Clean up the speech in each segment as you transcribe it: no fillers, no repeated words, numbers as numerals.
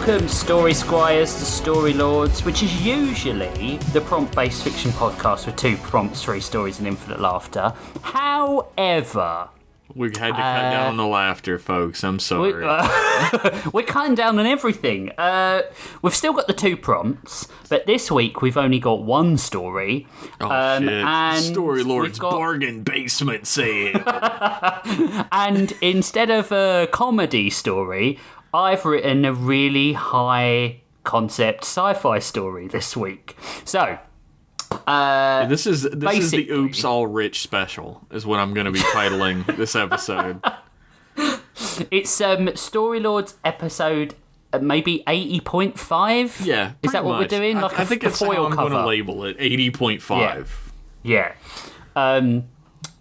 Welcome, Story Squires, to Story Lords, which is usually the prompt-based fiction podcast with 2 prompts, 3 stories, and infinite laughter. However, we had to cut down on the laughter, folks. I'm sorry. We're cutting down on everything. We've still got the 2 prompts, but this week we've only got 1 story. Oh, shit. And Story Lord's bargain basement sale. And instead of a comedy story, I've written a really high concept sci-fi story this week. So, this is the Oops All Rich special, is what I'm going to be titling this episode. It's Story Lords episode maybe 80.5. Yeah, is that what much. we're doing? I think it's how I'm going to label it. 80.5. Yeah.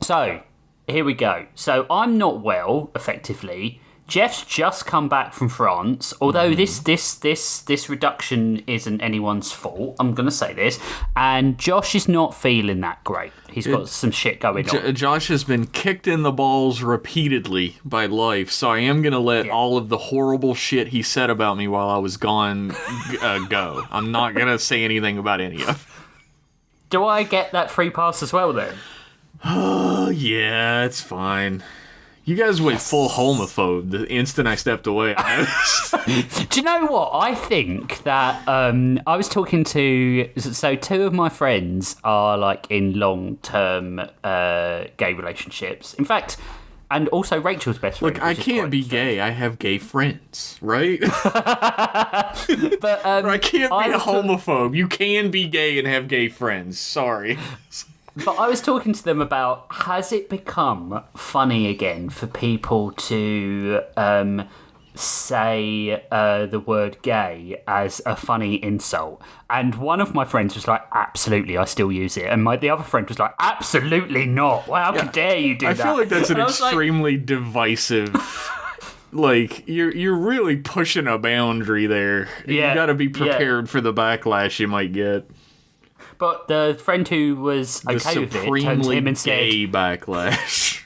So here we go. So I'm not well, effectively. Jeff's just come back from France, although this reduction isn't anyone's fault. I'm going to say this. And Josh is not feeling that great. He's got some shit going on. Josh has been kicked in the balls repeatedly by life, so I am going to let all of the horrible shit he said about me while I was gone go. I'm not going to say anything about any of it. Do I get that free pass as well, then? Oh, yeah, it's fine. You guys went full homophobe the instant I stepped away. Do you know what? I think that I was talking to... So 2 of my friends are like in long-term gay relationships. In fact, and also Rachel's best friend. Look, I can't be gay. I have gay friends, right? But I can't be a homophobe. You can be gay and have gay friends. Sorry. But I was talking to them about, has it become funny again for people to say the word gay as a funny insult? And one of my friends was like, absolutely, I still use it. And the other friend was like, absolutely not. Well, how dare you do that? I feel like that's an extremely divisive... Like, you're really pushing a boundary there. Yeah, you gotta be prepared for the backlash you might get. But the friend who was okay with it turned to him and said... gay backlash.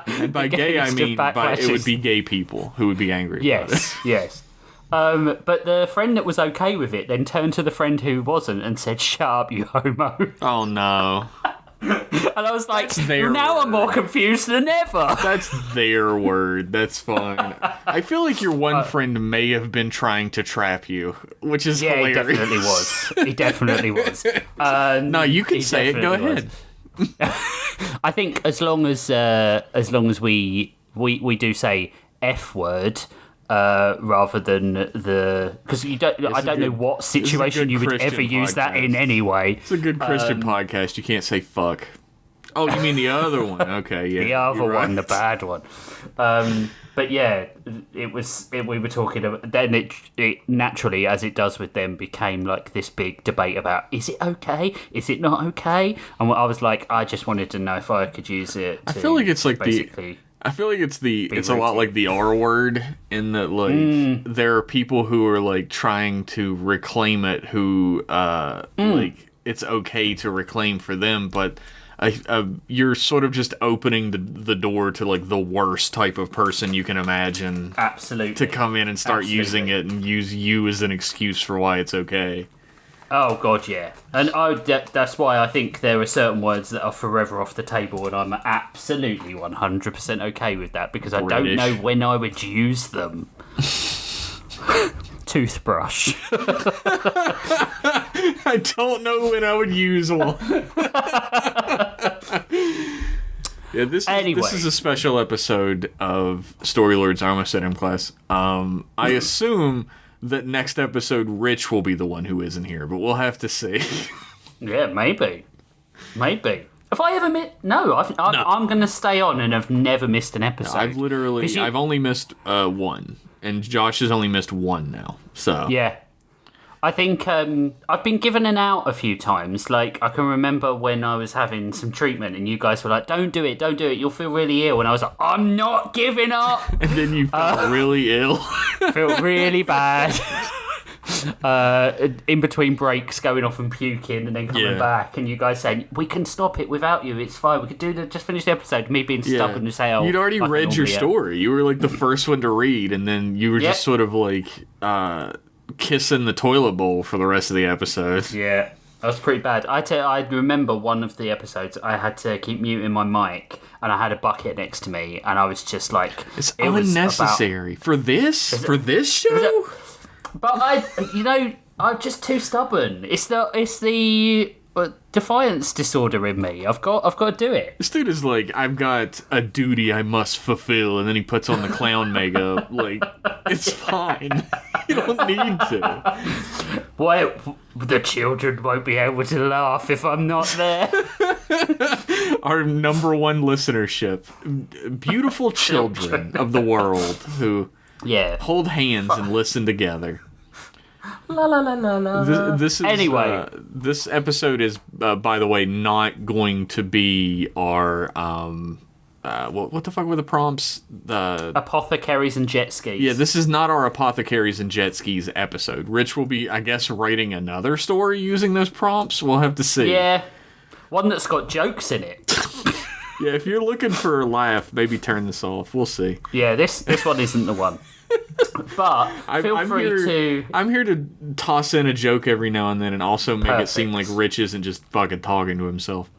And by gay, I mean it would be gay people who would be angry about it. Yes. But the friend that was okay with it then turned to the friend who wasn't and said, shut up, you homo. Oh, no. And I was like, now I'm more confused than ever. That's their word. That's fine. I feel like your one friend may have been trying to trap you, which is hilarious. He definitely was. No, you can say it. Go ahead. I think as long as we do say F word rather than because I don't know what situation you would Christian ever use that in anyway. It's a good Christian podcast. You can't say fuck. Oh, you mean the other one? Okay, yeah. The other one, the bad one. But yeah, we were talking about, then it naturally, as it does with them, became like this big debate about, is it okay? Is it not okay? And I was like, I just wanted to know if I could use it. I feel like it's like basically it's a lot like the R word, in that like there are people who are like trying to reclaim it, who like it's okay to reclaim for them, but you're sort of just opening the door to like the worst type of person you can imagine. Absolutely. To come in and start using it and use you as an excuse for why it's okay. Oh, God, yeah. And that's why I think there are certain words that are forever off the table, and I'm absolutely 100% okay with that, because I don't know when I would use them. Toothbrush. I don't know when I would use one. Yeah, this is a special episode of Story Lords. I almost said M Class. I assume that next episode, Rich will be the one who isn't here, but we'll have to see. Yeah, maybe. Have I ever missed? No, I'm going to stay on and have never missed an episode. I've only missed one, and Josh has only missed one now. So yeah. I think I've been given an out a few times. Like, I can remember when I was having some treatment and you guys were like, don't do it, you'll feel really ill. And I was like, I'm not giving up. And then you felt really ill. Felt really bad. in between breaks, going off and puking and then coming back, and you guys saying, we can stop it without you, it's fine, we could just finish the episode. Me being stubborn and say, you'd already read your story. You were like the first one to read, and then you were just sort of like kissing the toilet bowl for the rest of the episode. Yeah, that was pretty bad. I remember one of the episodes I had to keep muting my mic, and I had a bucket next to me, and I was just like, it's unnecessary for this show. But I'm just too stubborn. It's the defiance disorder in me. I've got to do it. This dude is like, I've got a duty I must fulfill, and then he puts on the clown makeup. Like, it's fine. You don't need to. Why the children won't be able to laugh if I'm not there. Our number one listenership, beautiful children of the world who hold hands and listen together. La la la la la. This is anyway. This episode is, by the way, not going to be our what the fuck were the prompts? The apothecaries and jet skis. Yeah, this is not our apothecaries and jet skis episode. Rich will be, I guess, writing another story using those prompts. We'll have to see. Yeah, one that's got jokes in it. Yeah, if you're looking for a laugh, maybe turn this off. We'll see. Yeah, this one isn't the one. But feel free to... I'm here to toss in a joke every now and then and also make it seem like Rich isn't just fucking talking to himself.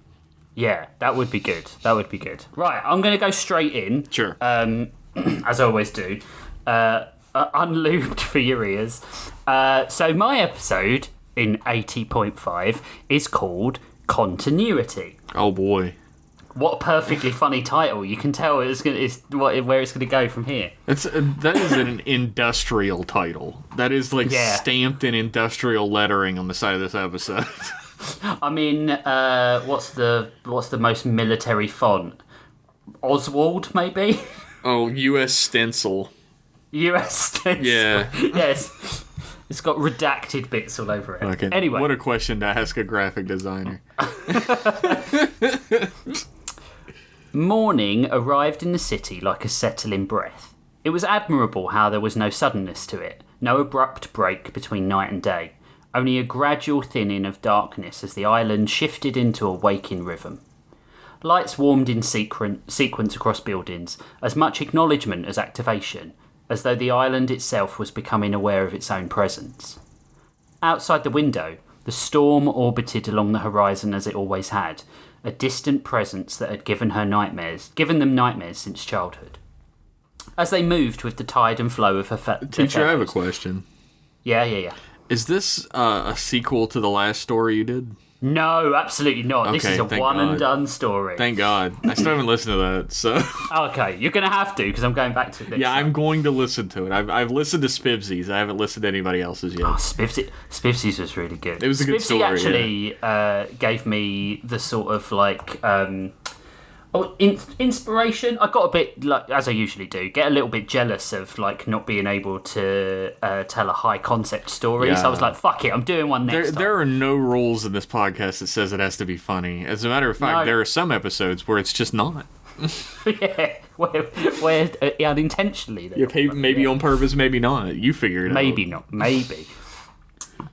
Yeah, that would be good. Right, I'm going to go straight in. Sure. As I always do. Unlubed for your ears. So my episode in 80.5 is called Continuity. Oh, boy. What a perfectly funny title. You can tell where it's going to go from here. That is an industrial title. That is like stamped in industrial lettering on the side of this episode. I mean, what's the most military font? Oswald, maybe? Oh, U.S. stencil. U.S. stencil. Yeah. Yes. It's got redacted bits all over it. Okay. Anyway. What a question to ask a graphic designer. Morning arrived in the city like a settling breath. It was admirable how there was no suddenness to it, no abrupt break between night and day, only a gradual thinning of darkness as the island shifted into a waking rhythm. Lights warmed in sequence across buildings, as much acknowledgement as activation, as though the island itself was becoming aware of its own presence. Outside the window, the storm orbited along the horizon as it always had, a distant presence that had given them nightmares since childhood. As they moved with the tide and flow of her Teacher, I have a question. Yeah. Is this a sequel to the last story you did? No, absolutely not. Okay, this is a one-and-done story. Thank God. I still haven't listened to that, so... Okay, you're going to have to, because I'm going back to it next time. I'm going to listen to it. I've listened to Spivsy's. I haven't listened to anybody else's yet. Oh, Spivsy's was really good. It was a good story, Spivsy actually gave me the sort of, like... inspiration. I got a bit, like, as I usually do, get a little bit jealous of like not being able to tell a high concept story. Yeah. So I was like, "Fuck it, I'm doing one next time." There are no rules in this podcast that says it has to be funny. As a matter of fact, there are some episodes where it's just not. Yeah, where unintentionally. Maybe on purpose, maybe not. You figure it out. Maybe not. Maybe.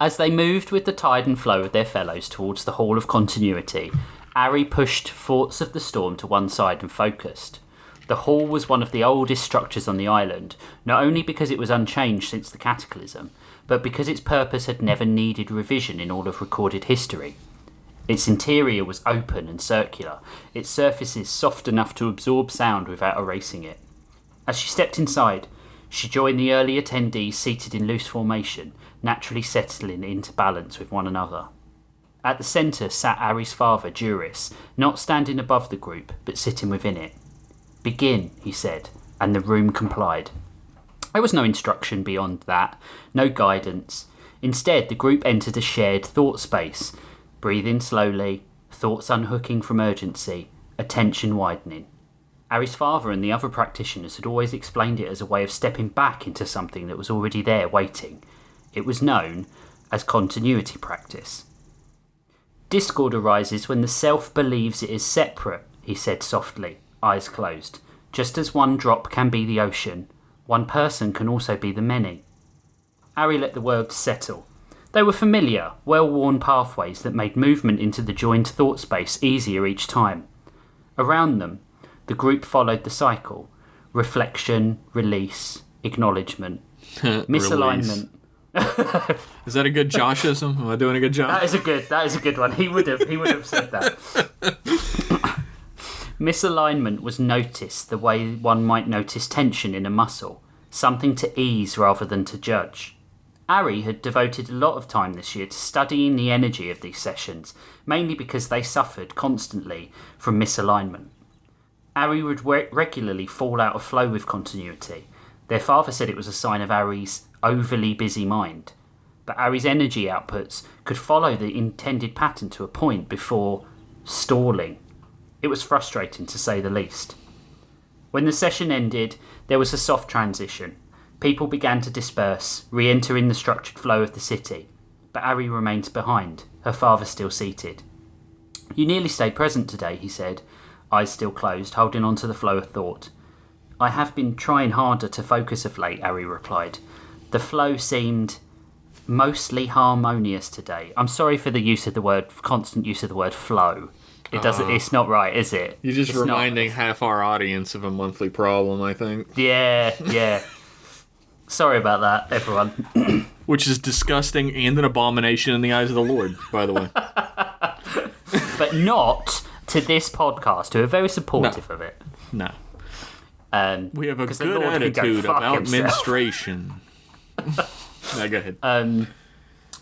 As they moved with the tide and flow of their fellows towards the Hall of Continuity, Ari pushed thoughts of the storm to one side and focused. The hall was one of the oldest structures on the island, not only because it was unchanged since the cataclysm, but because its purpose had never needed revision in all of recorded history. Its interior was open and circular, its surfaces soft enough to absorb sound without erasing it. As she stepped inside, she joined the early attendees seated in loose formation, naturally settling into balance with one another. At the centre sat Ari's father, Juris, not standing above the group, but sitting within it. "Begin," he said, and the room complied. There was no instruction beyond that, no guidance. Instead, the group entered a shared thought space, breathing slowly, thoughts unhooking from urgency, attention widening. Ari's father and the other practitioners had always explained it as a way of stepping back into something that was already there waiting. It was known as continuity practice. "Discord arises when the self believes it is separate," he said softly, eyes closed. "Just as one drop can be the ocean, one person can also be the many." Ari let the words settle, They were familiar, well-worn pathways that made movement into the joined thought space easier each time. Around them, the group followed the cycle. Reflection, release, acknowledgement, misalignment. Is that a good Joshism? Am I doing a good job? That is a good one. He would have said that. Misalignment was noticed the way one might notice tension in a muscle, something to ease rather than to judge. Ari had devoted a lot of time this year to studying the energy of these sessions, mainly because they suffered constantly from misalignment. Ari would regularly fall out of flow with continuity. Their father said it was a sign of Ari's overly busy mind. But Ari's energy outputs could follow the intended pattern to a point before stalling. It was frustrating, to say the least. When the session ended, there was a soft transition. People began to disperse, re-entering the structured flow of the city. But Ari remained behind, her father still seated. "You nearly stayed present today," he said, eyes still closed, holding on to the flow of thought. "I have been trying harder to focus of late," Ari replied. "The flow seemed mostly harmonious today." I'm sorry for the constant use of the word flow. It's not right, is it? You're just reminding half our audience of a monthly problem, I think. Yeah. Sorry about that, everyone. Which is disgusting and an abomination in the eyes of the Lord, by the way. But not to this podcast, who are very supportive of it. No. We have a 'cause the good Lord can go attitude fuck about himself. menstruation. No, go ahead.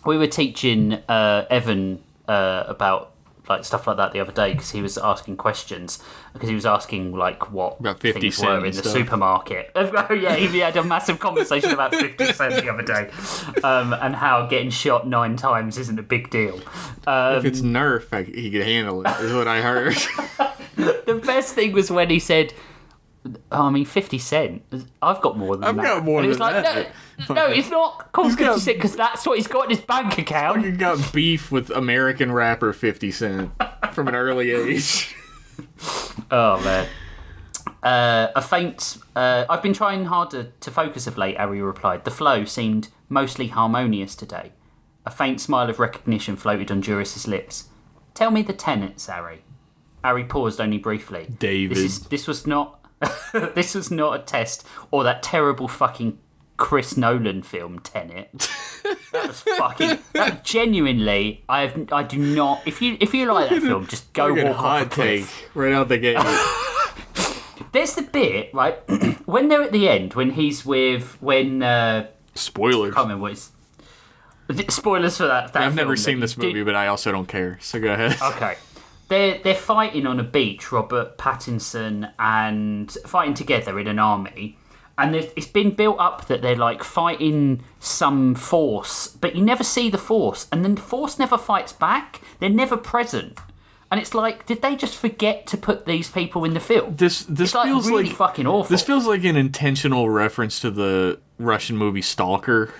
We were teaching Evan about like stuff like that the other day because he was asking questions because he was asking like what about 50 things cent were in the supermarket. Oh yeah, he had a massive conversation about 50 cent the other day, and how getting shot 9 times isn't a big deal. If it's Nerf, he could handle it. Is what I heard. The best thing was when he said, 50 cent. I've got more than that. I've got more than that. No, it's not called 50 cent because that's what he's got in his bank account. He got beef with American rapper 50 Cent from an early age. Oh, man. I've been trying harder to focus of late, Ari replied. The flow seemed mostly harmonious today. A faint smile of recognition floated on Juris's lips. "Tell me the tenets, Ari." Ari paused only briefly. David. This was not this was not a test or that terrible fucking Chris Nolan film Tenet. That was fucking. Genuinely, I do not. If you like that film, just go walk off a cliff. Right out the gate. There's the bit right when they're at the end when he's with Spoilers. I can't remember what it's. Spoilers for that. I've never seen this movie, but I also don't care. So go ahead. Okay. They're fighting on a beach, Robert Pattinson, and fighting together in an army. And it's been built up that they're like fighting some force, but you never see the force. And then the force never fights back. They're never present. And it's like, did they just forget to put these people in the film? This it's feels really like fucking awful. This feels like an intentional reference to the Russian movie Stalker.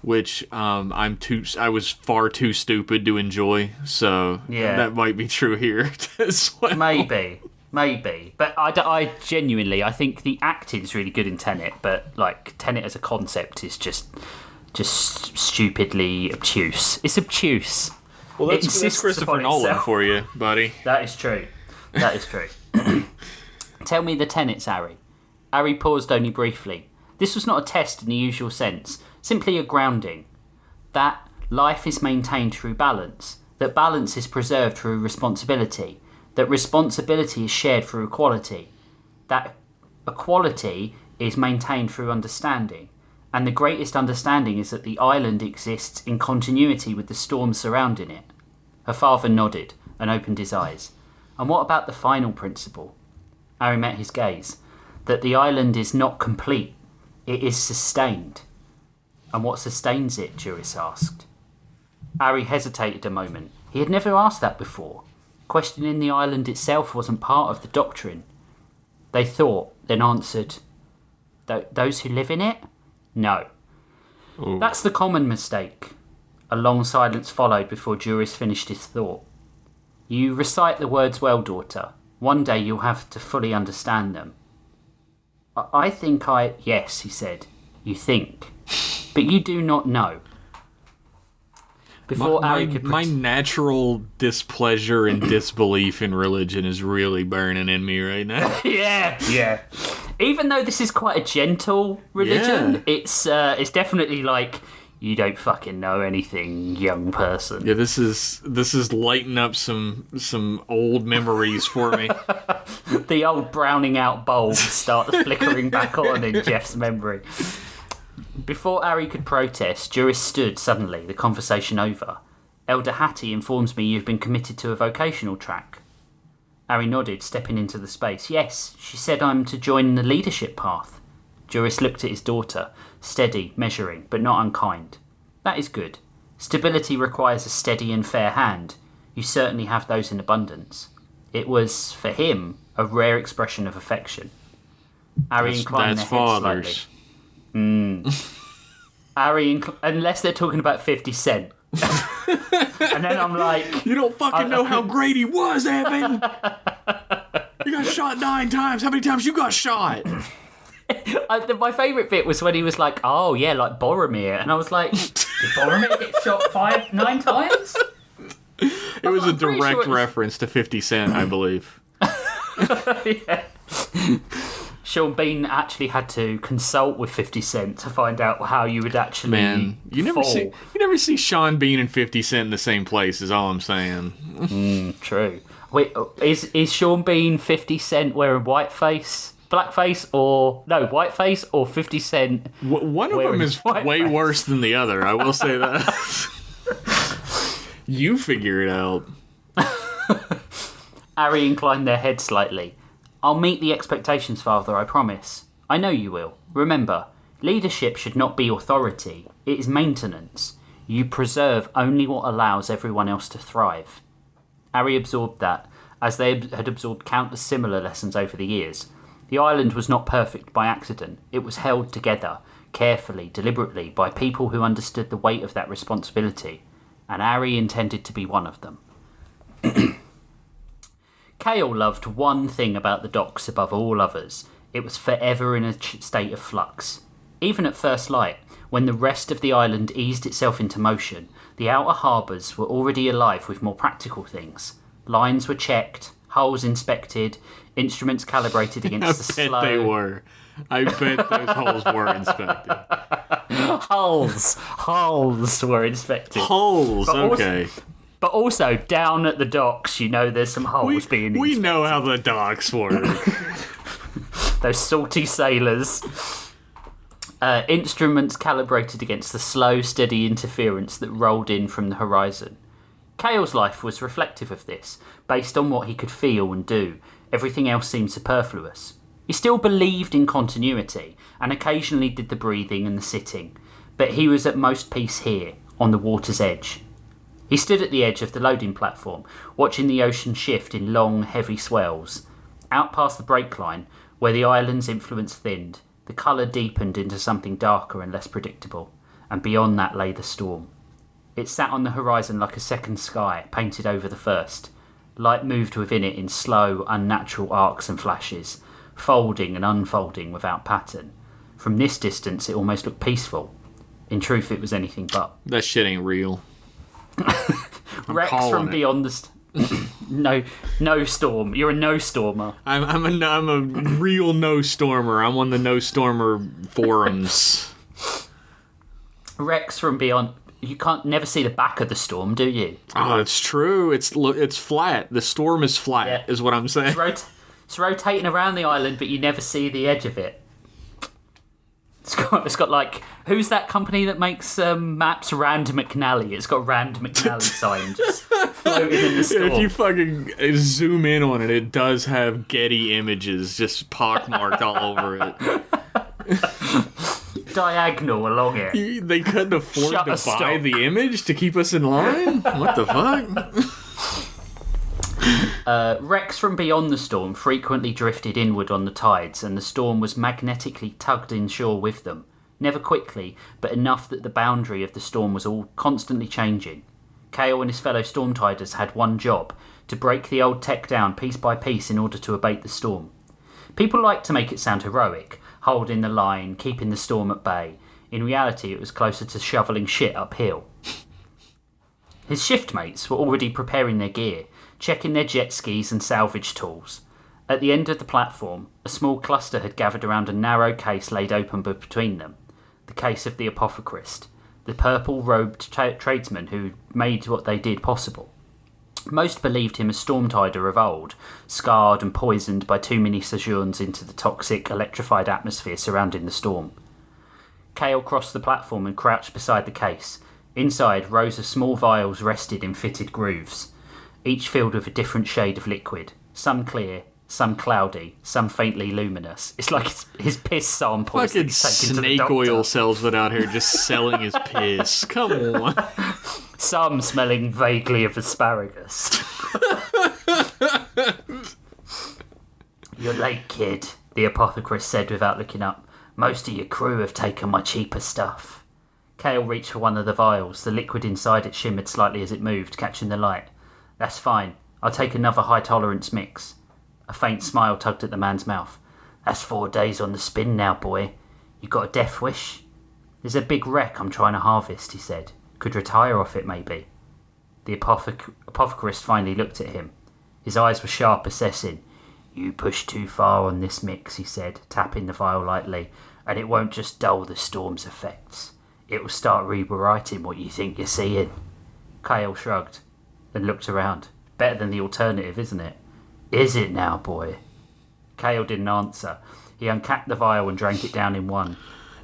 Which I was far too stupid to enjoy, so that might be true here as well. Maybe, but I genuinely I think the acting is really good in Tenet, but like Tenet as a concept is just stupidly obtuse. It's obtuse. Well, that's Christopher Nolan for you, buddy. That is true. Tell me the tenets, Ari. Ari paused only briefly. This was not a test in the usual sense. Simply a grounding. That life is maintained through balance. That balance is preserved through responsibility. That responsibility is shared through equality. That equality is maintained through understanding. And the greatest understanding is that the island exists in continuity with the storm surrounding it. Her father nodded and opened his eyes. And what about the final principle? Ari met his gaze. That the island is not complete. It is sustained. And what sustains it? Juris asked. Ari hesitated a moment. He had never asked that before. Questioning the island itself wasn't part of the doctrine. They thought, then answered, those who live in it? No. Ooh. That's the common mistake. A long silence followed before Juris finished his thought. You recite the words well, daughter. One day you'll have to fully understand them. Yes, he said. You think. But you do not know. Before my, Harry could... my natural displeasure and disbelief in religion is really burning in me right now. Yeah. Even though this is quite a gentle religion, it's definitely like, you don't fucking know anything, young person. Yeah, this is lighting up some old memories for me. The old browning out bulb starts flickering back on in Jeff's memory. Before Harry could protest, Juris stood suddenly, the conversation over. Elder Hattie informs me you've been committed to a vocational track. Harry nodded, stepping into the space. Yes, she said I'm to join the leadership path. Juris looked at his daughter, steady, measuring, but not unkind. That is good. Stability requires a steady and fair hand. You certainly have those in abundance. It was, for him, a rare expression of affection. Harry inclined their head slightly. Harry, unless they're talking about 50 Cent. And then I'm like... You don't fucking know how great he was, Evan! You got shot 9 times. How many times you got shot? My favourite bit was when he was like, oh, yeah, like Boromir. And I was like, did Boromir get shot 9 times? It was a direct reference to 50 Cent, I believe. Yeah. Sean Bean actually had to consult with 50 Cent to find out how you would actually you never see Sean Bean and 50 Cent in the same place, is all I'm saying. True. Wait, is Sean Bean 50 Cent wearing whiteface? Blackface or... No, whiteface or 50 Cent? One of them is way worse than the other, I will say that. You figure it out. Harry inclined their head slightly. I'll meet the expectations, Father, I promise. I know you will. Remember, leadership should not be authority. It is maintenance. You preserve only what allows everyone else to thrive. Harry absorbed that, as they had absorbed countless similar lessons over the years. The island was not perfect by accident. It was held together, carefully, deliberately, by people who understood the weight of that responsibility, and Harry intended to be one of them. Kale loved one thing about the docks above all others. It was forever in a state of flux. Even at first light, when the rest of the island eased itself into motion, the outer harbours were already alive with more practical things. Lines were checked, hulls inspected, instruments calibrated against the slow... I bet they were. I bet those hulls were inspected. Hulls were inspected. Hulls, okay. But also, down at the docks, there's some holes being inspected. We know how the docks work. Those salty sailors. Instruments calibrated against the slow, steady interference that rolled in from the horizon. Kale's life was reflective of this, based on what he could feel and do. Everything else seemed superfluous. He still believed in continuity, and occasionally did the breathing and the sitting, but he was at most peace here, on the water's edge. He stood at the edge of the loading platform, watching the ocean shift in long, heavy swells. Out past the break line, where the island's influence thinned, the colour deepened into something darker and less predictable, and beyond that lay the storm. It sat on the horizon like a second sky, painted over the first. Light moved within it in slow, unnatural arcs and flashes, folding and unfolding without pattern. From this distance, it almost looked peaceful. In truth, it was anything but. That shit ain't real. Rex from beyond the no storm. You're a no stormer. I'm a real no stormer. I'm on the no stormer forums. Rex from beyond. You can't never see the back of the storm, do you? Oh, it's true. It's flat. The storm is flat, is what I'm saying. It's rotating around the island, but you never see the edge of it. It's got like, who's that company that makes maps? Rand McNally. It's got Rand McNally sign just floating in the storm. If you fucking zoom in on it, it does have Getty Images just pockmarked all over it. Diagonal along it. They couldn't afford to buy the image to keep us in line? What the fuck? Rex from beyond the storm frequently drifted inward on the tides, and the storm was magnetically tugged inshore with them. Never quickly, but enough that the boundary of the storm was all constantly changing. Kale and his fellow storm-tiders had one job, to break the old tech down piece by piece in order to abate the storm. People like to make it sound heroic, holding the line, keeping the storm at bay. In reality, it was closer to shoveling shit uphill. His shift mates were already preparing their gear, checking their jet skis and salvage tools. At the end of the platform, a small cluster had gathered around a narrow case laid open between them. The case of the apothecarist, the purple-robed tradesman who made what they did possible. Most believed him a storm-tider of old, scarred and poisoned by too many sojourns into the toxic, electrified atmosphere surrounding the storm. Cale crossed the platform and crouched beside the case. Inside, rows of small vials rested in fitted grooves, each filled with a different shade of liquid, some clear, some cloudy, some faintly luminous. It's like his piss sample. Fucking snake oil salesman out here just selling his piss. Come on. Some smelling vaguely of asparagus. You're late, kid, the apothecarist said without looking up. Most of your crew have taken my cheaper stuff. Cale reached for one of the vials. The liquid inside it shimmered slightly as it moved, catching the light. That's fine. I'll take another high-tolerance mix. A faint smile tugged at the man's mouth. That's 4 days on the spin now, boy. You got a death wish? There's a big wreck I'm trying to harvest, he said. Could retire off it, maybe. The apothecarist finally looked at him. His eyes were sharp, assessing. You pushed too far on this mix, he said, tapping the vial lightly, and it won't just dull the storm's effects. It will start rewriting what you think you're seeing. Cale shrugged, then looked around. Better than the alternative, isn't it? Is it now, boy? Cale didn't answer. He uncapped the vial and drank it down in one.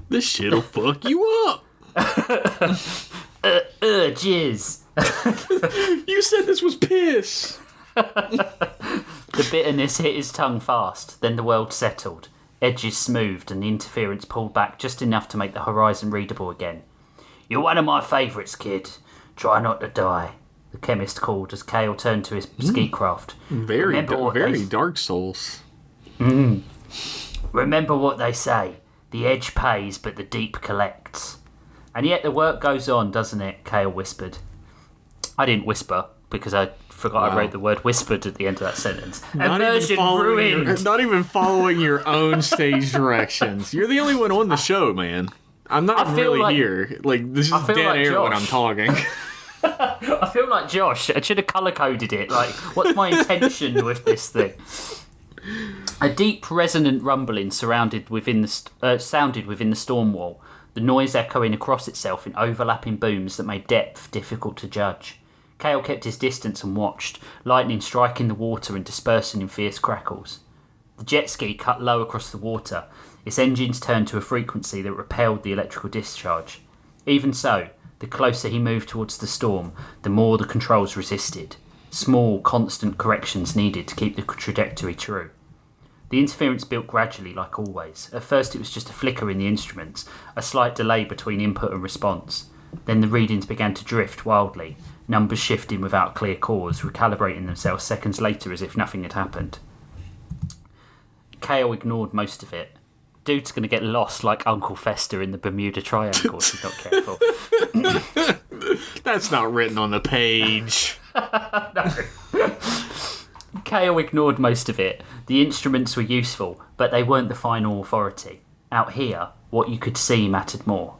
This shit'll fuck you up. Jizz. You said this was piss. The bitterness hit his tongue fast. Then the world settled. Edges smoothed and the interference pulled back just enough to make the horizon readable again. You're one of my favourites, kid. Try not to die. The chemist called as Cale turned to his ski craft. Very Dark Souls. Remember what they say. The edge pays, but the deep collects. And yet the work goes on, doesn't it? Cale whispered. I didn't whisper, because I forgot I wrote the word whispered at the end of that sentence. Immersion ruined! Not even following your own stage directions. You're the only one on the show, man. I'm not really here. Like, this is dead air when I'm talking. I feel like Josh. I should have colour-coded it. Like, what's my intention with this thing? A deep, resonant rumbling sounded within the storm wall, the noise echoing across itself in overlapping booms that made depth difficult to judge. Cale kept his distance and watched, lightning striking the water and dispersing in fierce crackles. The jet ski cut low across the water, its engines turned to a frequency that repelled the electrical discharge. Even so, the closer he moved towards the storm, the more the controls resisted. Small, constant corrections needed to keep the trajectory true. The interference built gradually, like always. At first it was just a flicker in the instruments, a slight delay between input and response. Then the readings began to drift wildly, numbers shifting without clear cause, recalibrating themselves seconds later as if nothing had happened. Cale ignored most of it. Dude's going to get lost like Uncle Fester in the Bermuda Triangle if he's not careful. That's not written on the page. No. Cale ignored most of it. The instruments were useful, but they weren't the final authority. Out here, what you could see mattered more.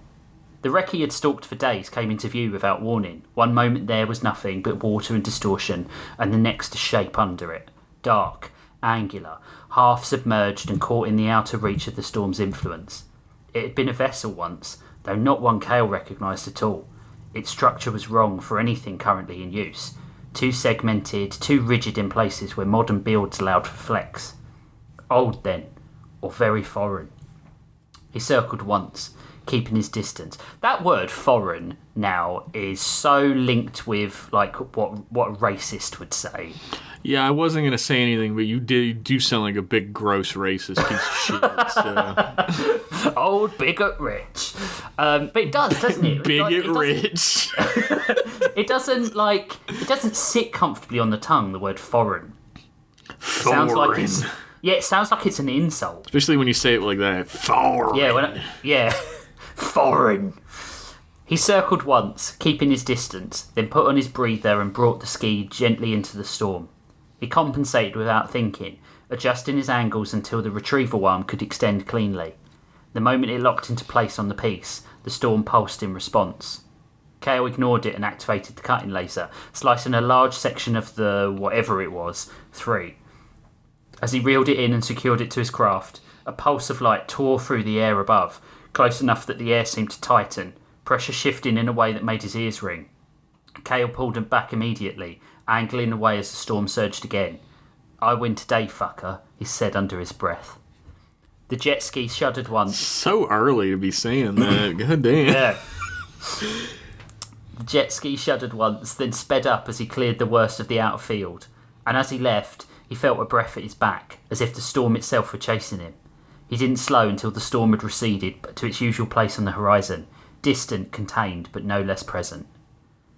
The wreck he had stalked for days came into view without warning. One moment there was nothing but water and distortion, and the next a shape under it. Dark, angular, half submerged and caught in the outer reach of the storm's influence. It had been a vessel once, though not one Cale recognised at all. Its structure was wrong for anything currently in use. Too segmented, too rigid in places where modern builds allowed for flex. Old then, or very foreign. He circled once, keeping his distance. That word foreign now is so linked with like what a racist would say. Yeah, I wasn't going to say anything, but you do sound like a big, gross racist piece of shit. So. Old bigot rich. But it does, doesn't it? Bigot rich. It doesn't sit comfortably on the tongue, the word foreign. Foreign. It sounds like it's an insult. Especially when you say it like that. Foreign. Yeah, foreign. He circled once, keeping his distance, then put on his breather and brought the ski gently into the storm. He compensated without thinking, adjusting his angles until the retrieval arm could extend cleanly. The moment it locked into place on the piece, the storm pulsed in response. Kale ignored it and activated the cutting laser, slicing a large section of the whatever it was free. As he reeled it in and secured it to his craft, a pulse of light tore through the air above, close enough that the air seemed to tighten, pressure shifting in a way that made his ears ring. Kale pulled him back immediately, angling away as the storm surged again. "I win today, fucker," he said under his breath. The jet ski shuddered once. So early to be saying that. God damn. Yeah. The jet ski shuddered once, then sped up as he cleared the worst of the outfield. And as he left, he felt a breath at his back, as if the storm itself were chasing him. He didn't slow until the storm had receded to its usual place on the horizon, distant, contained, but no less present.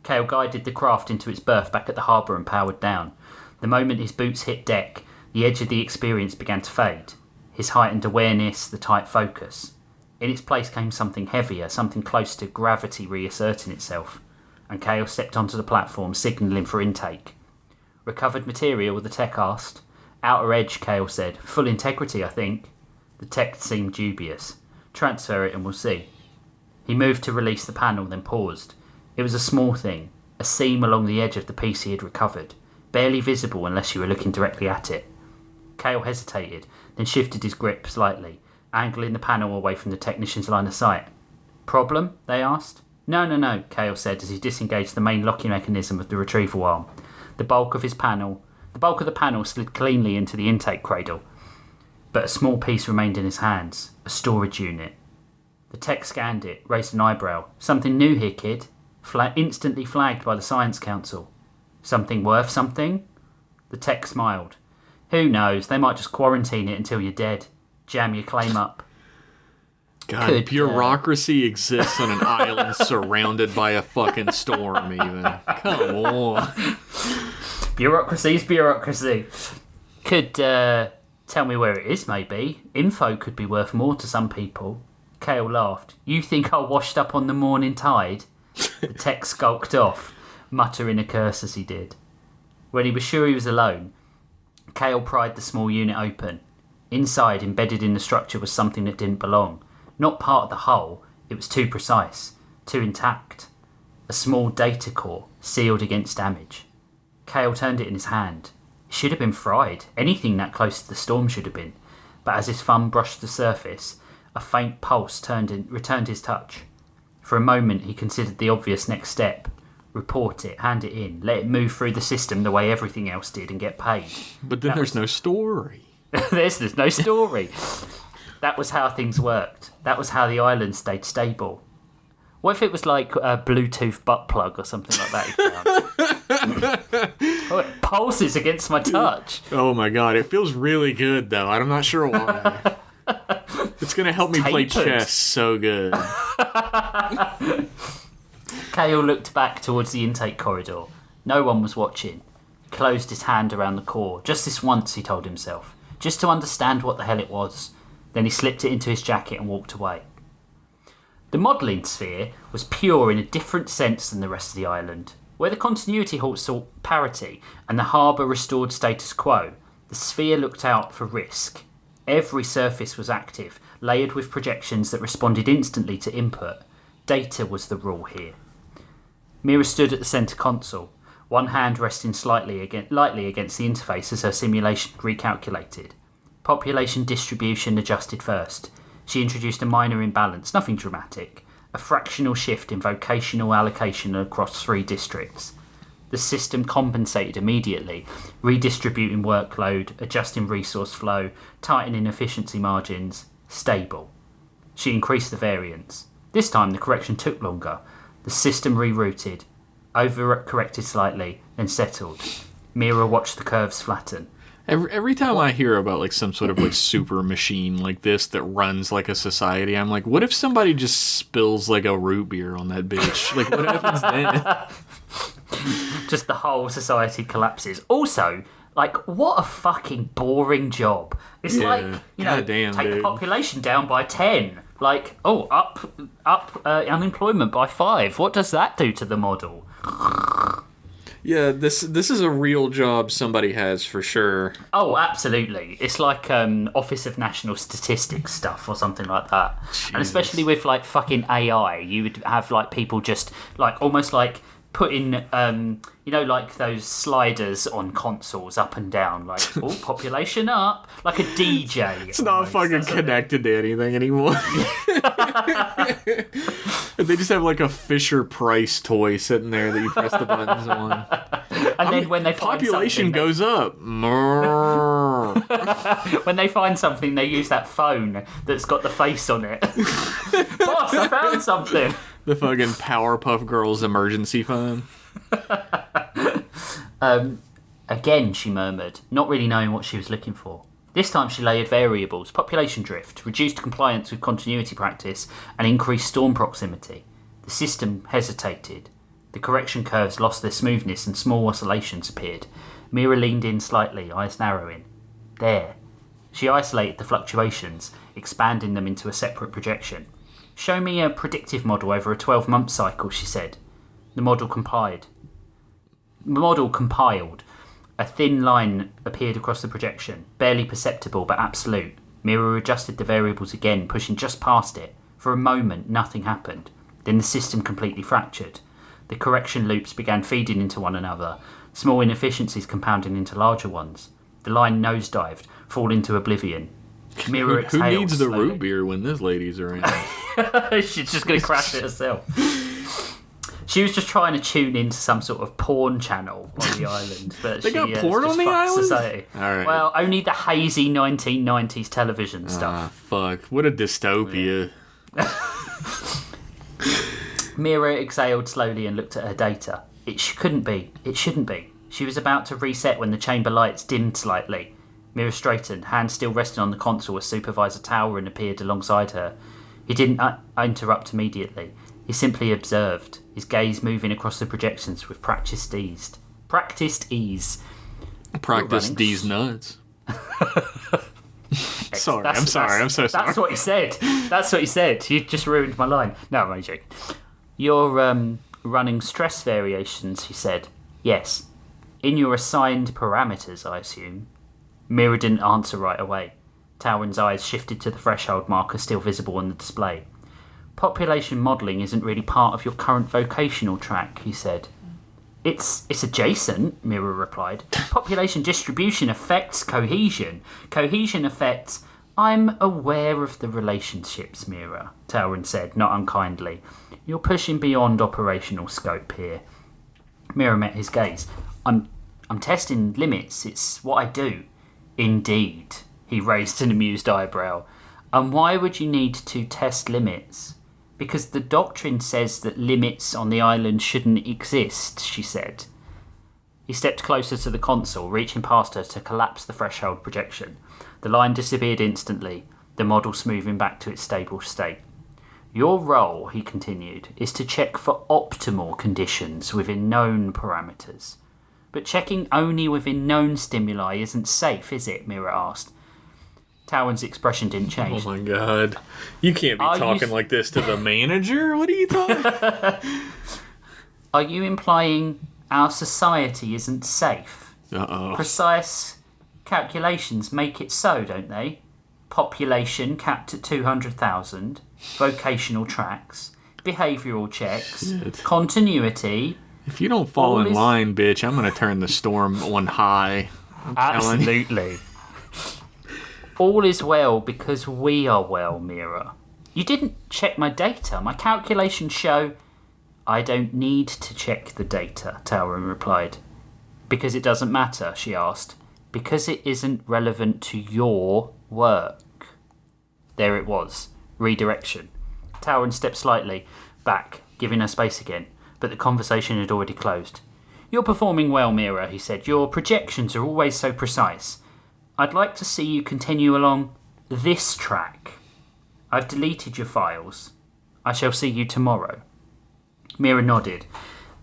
Kale guided the craft into its berth back at the harbour and powered down. The moment his boots hit deck, the edge of the experience began to fade. His heightened awareness, the tight focus. In its place came something heavier, something close to gravity reasserting itself, and Kale stepped onto the platform, signalling for intake. "Recovered material?" the tech asked. "Outer edge," Kale said. "Full integrity, I think." The tech seemed dubious. "Transfer it and we'll see." He moved to release the panel, then paused. It was a small thing, a seam along the edge of the piece he had recovered, barely visible unless you were looking directly at it. Kale hesitated, then shifted his grip slightly, angling the panel away from the technician's line of sight. "Problem?" they asked. No, Kale said as he disengaged the main locking mechanism of the retrieval arm. The bulk of the panel slid cleanly into the intake cradle, but a small piece remained in his hands, a storage unit. The tech scanned it, raised an eyebrow. "Something new here, kid." Instantly flagged by the Science Council. "Something worth something?" The tech smiled. "Who knows, they might just quarantine it until you're dead. Jam your claim up." God, bureaucracy exists on an island surrounded by a fucking storm, even. Come on. Bureaucracy's bureaucracy. Could tell me where it is, maybe. Info could be worth more to some people. Kale laughed. "You think I washed up on the morning tide?" The tech skulked off, muttering a curse as he did. When he was sure he was alone, Kale pried the small unit open. Inside, embedded in the structure, was something that didn't belong. Not part of the hull, it was too precise, too intact. A small data core, sealed against damage. Kale turned it in his hand. It should have been fried. Anything that close to the storm should have been. But as his thumb brushed the surface, a faint pulse returned his touch. For a moment, he considered the obvious next step. Report it, hand it in, let it move through the system the way everything else did and get paid. But then there's no story. There's no story. That was how things worked. That was how the island stayed stable. What if it was like a Bluetooth butt plug or something like that he found? Oh, it pulses against my touch. Oh my god, it feels really good though. I'm not sure why. It's going to help me play chess so good. Kale looked back towards the intake corridor. No one was watching. He closed his hand around the core. Just this once, he told himself. Just to understand what the hell it was. Then he slipped it into his jacket and walked away. The modelling sphere was pure in a different sense than the rest of the island. Where the continuity halt sought parity and the harbour restored status quo, the sphere looked out for risk. Every surface was active, layered with projections that responded instantly to input. Data was the rule here. Mira stood at the centre console, one hand resting lightly against the interface as her simulation recalculated. Population distribution adjusted first. She introduced a minor imbalance, nothing dramatic. A fractional shift in vocational allocation across 3 districts. The system compensated immediately, redistributing workload, adjusting resource flow, tightening efficiency margins. Stable. She increased the variance. This time the correction took longer. The system rerouted, overcorrected slightly, then settled. Mira watched the curves flatten. Every time I hear about like some sort of like super machine like this that runs like a society, I'm like, what if somebody just spills like a root beer on that bitch? Like, what happens then? Just the whole society collapses. Also, like, what a fucking boring job. It's like, take the population down by 10. Like, up unemployment by 5. What does that do to the model? Yeah, this is a real job somebody has for sure. Oh, absolutely. It's like Office of National Statistics stuff or something like that. Jesus. And especially with like fucking AI, you would have like people just like almost like putting like those sliders on consoles up and down, like population up, like a DJ. It's not fucking connected to anything anymore. They just have like a Fisher Price toy sitting there that you press the buttons on. And then when they find population goes up. When they find something, they use that phone that's got the face on it. Boss, I found something. The fucking Powerpuff Girls emergency phone. Again, she murmured, not really knowing what she was looking for. This time she layered variables: population drift, reduced compliance with continuity practice, and increased storm proximity. The system hesitated. The correction curves lost their smoothness and small oscillations appeared. Mira leaned in slightly, eyes narrowing. There. She isolated the fluctuations, expanding them into a separate projection. Show me a predictive model over a 12-month cycle, she said. The model compiled. A thin line appeared across the projection, barely perceptible but absolute. Mira adjusted the variables again, pushing just past it. For a moment, nothing happened. Then the system completely fractured. The correction loops began feeding into one another, small inefficiencies compounding into larger ones. The line nosedived, falling into oblivion. Mira exhaled. Who needs the slowly. root beer when this lady's around? She's just going to crash it herself. She was just trying to tune into some sort of porn channel on the island. But they got porn on the island? Society. All right. Well, only the hazy 1990s television stuff. Ah, fuck. What a dystopia. Yeah. Mira exhaled slowly and looked at her data. It shouldn't be. She was about to reset when the chamber lights dimmed slightly. Mira straightened, hands still resting on the console as Supervisor Towerin appeared alongside her. He didn't interrupt immediately. He simply observed, his gaze moving across the projections with practiced ease. Practiced these nuts. Sorry, I'm so sorry. That's what he said. You just ruined my line. No, I'm only joking. You're running stress variations, he said. Yes. In your assigned parameters, I assume. Mira didn't answer right away. Towerin's eyes shifted to the threshold marker still visible on the display. Population modelling isn't really part of your current vocational track, he said. It's adjacent, Mira replied. Population distribution affects cohesion. Cohesion affects... I'm aware of the relationships, Mira, Towerin said, not unkindly. You're pushing beyond operational scope here. Mira met his gaze. I'm testing limits. It's what I do. Indeed, he raised an amused eyebrow. And why would you need to test limits? Because the doctrine says that limits on the island shouldn't exist, she said. He stepped closer to the console, reaching past her to collapse the threshold projection. The line disappeared instantly, the model smoothing back to its stable state. Your role, he continued, is to check for optimal conditions within known parameters. But checking only within known stimuli isn't safe, is it? Mira asked. Towerin's expression didn't change. Oh my god. You can't be talking like this to the manager? What are you talking? Are you implying our society isn't safe? Uh-oh. Precise calculations make it so, don't they? Population capped at 200,000, vocational tracks, behavioural checks, continuity... If you don't fall in line, bitch, I'm going to turn the storm on high. Absolutely. All is well because we are well, Mira. You didn't check my data. My calculations show... I don't need to check the data, Towerin replied. Because it doesn't matter, she asked. Because it isn't relevant to your work. There it was. Redirection. Towerin stepped slightly back, giving her space again. But the conversation had already closed. You're performing well, Mira, he said. Your projections are always so precise. I'd like to see you continue along this track. I've deleted your files. I shall see you tomorrow. Mira nodded.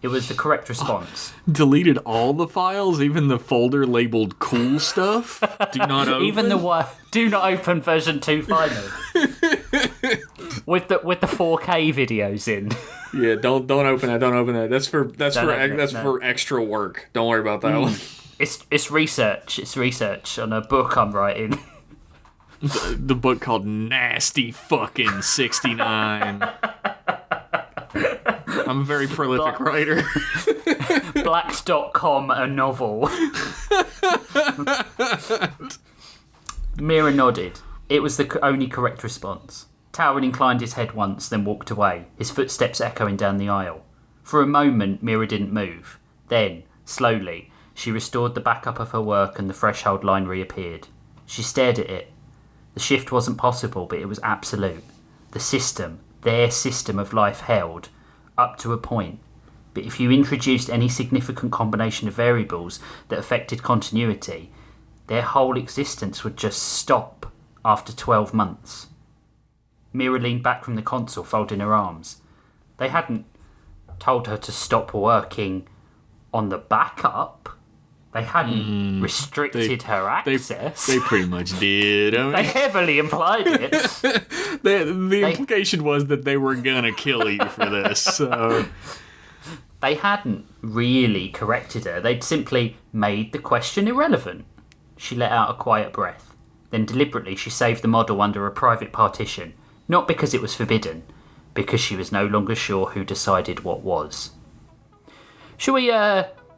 It was the correct response. Deleted all the files, even the folder labeled cool stuff? Do not open? Even the one, do not open version 2 final. with the 4K videos in. Yeah, don't open that. Don't open that. That's for extra work. Don't worry about that one. It's research. It's research on a book I'm writing. The book called Nasty Fucking 69. I'm a very prolific writer. Blacks.com, a novel. Mira nodded. It was the only correct response. Towering inclined his head once, then walked away, his footsteps echoing down the aisle. For a moment, Mira didn't move. Then, slowly, she restored the backup of her work and the threshold line reappeared. She stared at it. The shift wasn't possible, but it was absolute. The system, their system of life held, up to a point. But if you introduced any significant combination of variables that affected continuity, their whole existence would just stop after 12 months. Mira leaned back from the console, folding her arms. They hadn't told her to stop working on the backup. They hadn't restricted her access. They pretty much did. I mean, they heavily implied it. the implication was that they were gonna kill you for this. So they hadn't really corrected her. They'd simply made the question irrelevant. She let out a quiet breath. Then deliberately she saved the model under a private partition. Not because it was forbidden, because she was no longer sure who decided what was. Shall we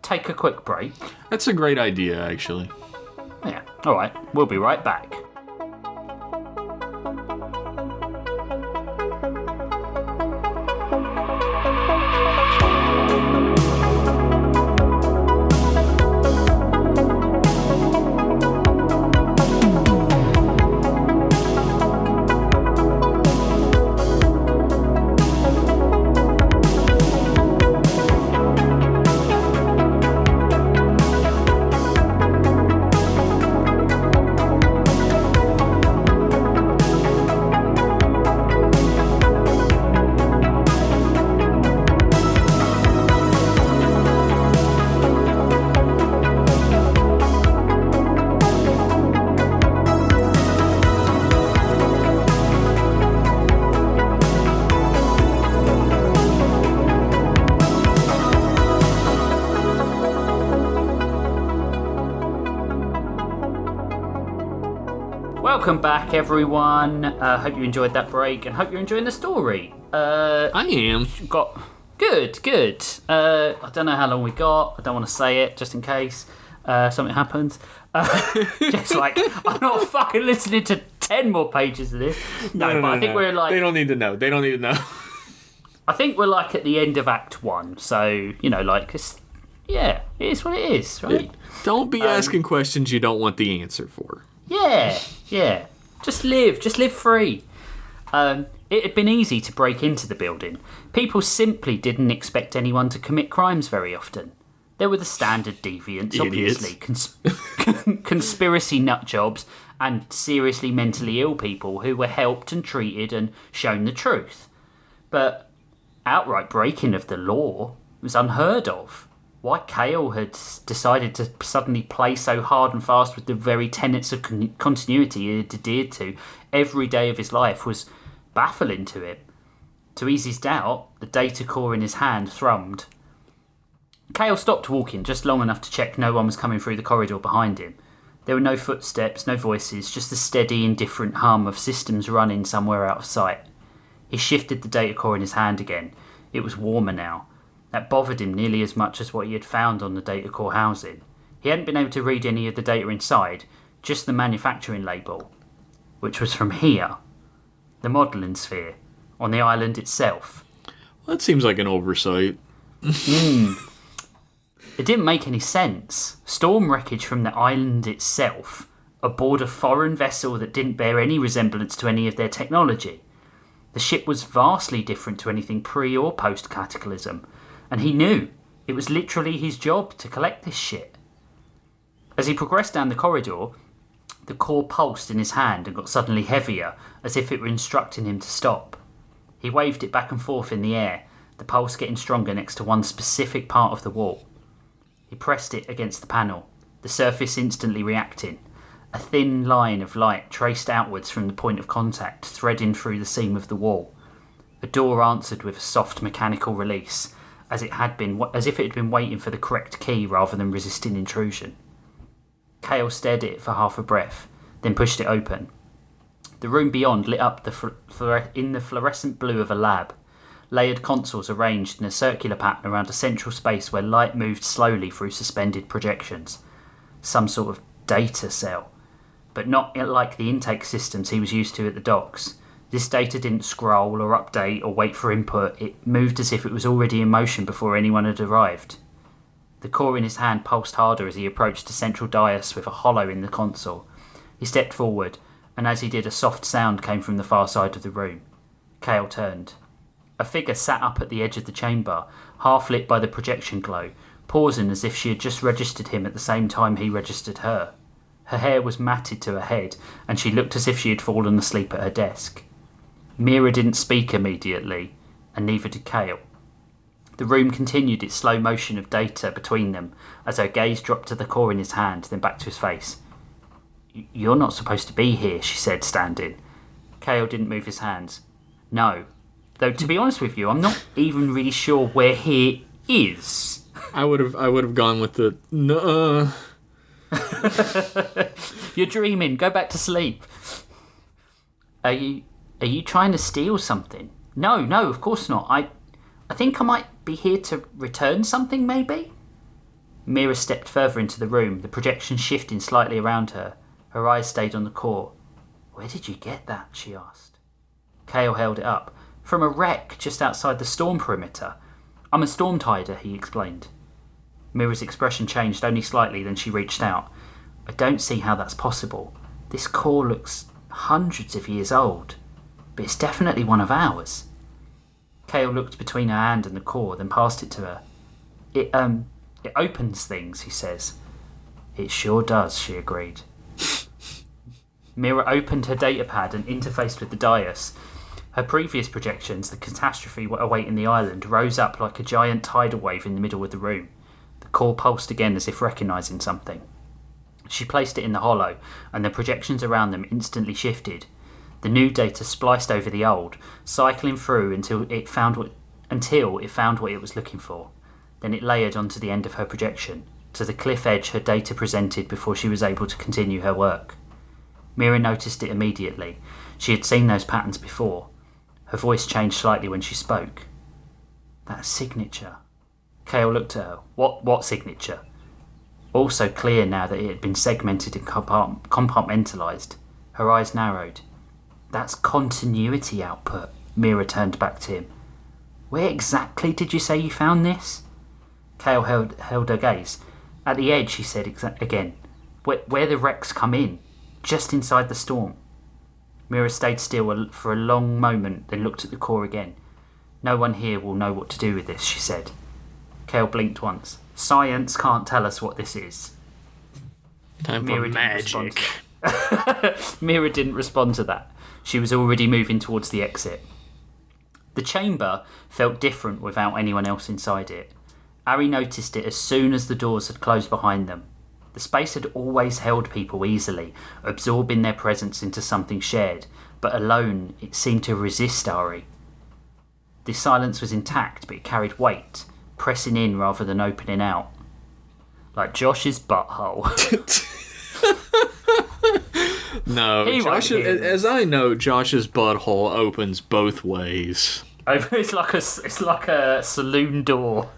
take a quick break? That's a great idea, actually. Yeah, alright, we'll be right back. Welcome back, everyone. Hope you enjoyed that break and hope you're enjoying the story. I am. Good. I don't know how long we got. I don't want to say it just in case something happens. Just like, I'm not fucking listening to 10 more pages of this. No, I think we're like... They don't need to know. I think we're like at the end of Act 1. So, like, it is what it is, right? Don't be asking questions you don't want the answer for. Yeah. Just live free. It had been easy to break into the building. People simply didn't expect anyone to commit crimes very often. There were the standard deviants, obviously, conspiracy nutjobs, and seriously mentally ill people who were helped and treated and shown the truth. But outright breaking of the law was unheard of. Why Kale had decided to suddenly play so hard and fast with the very tenets of continuity he had adhered to every day of his life was baffling to him. To ease his doubt, the data core in his hand thrummed. Kale stopped walking just long enough to check no one was coming through the corridor behind him. There were no footsteps, no voices, just the steady, indifferent hum of systems running somewhere out of sight. He shifted the data core in his hand again. It was warmer now. That bothered him nearly as much as what he had found on the data core housing. He hadn't been able to read any of the data inside, just the manufacturing label, which was from here, the modelling sphere, on the island itself. Well, that seems like an oversight. It didn't make any sense. Storm wreckage from the island itself, aboard a foreign vessel that didn't bear any resemblance to any of their technology. The ship was vastly different to anything pre or post-cataclysm. And he knew it was literally his job to collect this shit. As he progressed down the corridor, the core pulsed in his hand and got suddenly heavier, as if it were instructing him to stop. He waved it back and forth in the air, the pulse getting stronger next to one specific part of the wall. He pressed it against the panel, the surface instantly reacting. A thin line of light traced outwards from the point of contact, threading through the seam of the wall. A door answered with a soft mechanical release, as if it had been waiting for the correct key rather than resisting intrusion. Cale stared at it for half a breath, then pushed it open. The room beyond lit up in the fluorescent blue of a lab. Layered consoles arranged in a circular pattern around a central space where light moved slowly through suspended projections. Some sort of data cell, but not like the intake systems he was used to at the docks. This data didn't scroll or update or wait for input. It moved as if it was already in motion before anyone had arrived. The core in his hand pulsed harder as he approached a central dais with a hollow in the console. He stepped forward, and as he did, a soft sound came from the far side of the room. Cale turned. A figure sat up at the edge of the chamber, half lit by the projection glow, pausing as if she had just registered him at the same time he registered her. Her hair was matted to her head, and she looked as if she had fallen asleep at her desk. Mira didn't speak immediately, and neither did Cale. The room continued its slow motion of data between them, as her gaze dropped to the core in his hand, then back to his face. "You're not supposed to be here," she said, standing. Cale didn't move his hands. "No. Though, to be honest with you, I'm not even really sure where here is." I would have gone with the no. "You're dreaming. Go back to sleep." Are you trying to steal something?" No, of course not. I think I might be here to return something, maybe?" Mira stepped further into the room, the projection shifting slightly around her. Her eyes stayed on the core. "Where did you get that?" she asked. Cale held it up. "From a wreck just outside the storm perimeter. I'm a storm tider," he explained. Mira's expression changed only slightly, then she reached out. "I don't see how that's possible. This core looks hundreds of years old, but it's definitely one of ours." Cale looked between her hand and the core, then passed it to her. It opens things," he says. "It sure does," she agreed. Mira opened her datapad and interfaced with the dais. Her previous projections, the catastrophe awaiting the island, rose up like a giant tidal wave in the middle of the room. The core pulsed again as if recognising something. She placed it in the hollow, and the projections around them instantly shifted. The new data spliced over the old, cycling through until it found what it was looking for. Then it layered onto the end of her projection, to the cliff edge her data presented before she was able to continue her work. Mira noticed it immediately. She had seen those patterns before. Her voice changed slightly when she spoke. "That signature." Cale looked at her. What signature?" Also clear now that it had been segmented and compartmentalised. Her eyes narrowed. "That's continuity output," Mira turned back to him. "Where exactly did you say you found this?" Cale held her gaze. "At the edge," he said again. Where the wrecks come in. Just inside the storm." Mira stayed still for a long moment, then looked at the core again. "No one here will know what to do with this," she said. Cale blinked once. "Science can't tell us what this is." Time for magic. Mira didn't respond to that. She was already moving towards the exit. The chamber felt different without anyone else inside it. Ari noticed it as soon as the doors had closed behind them. The space had always held people easily, absorbing their presence into something shared, but alone it seemed to resist Ari. The silence was intact, but it carried weight, pressing in rather than opening out. Like Josh's butthole. No, as I know, Josh's butthole opens both ways. It's like a saloon door.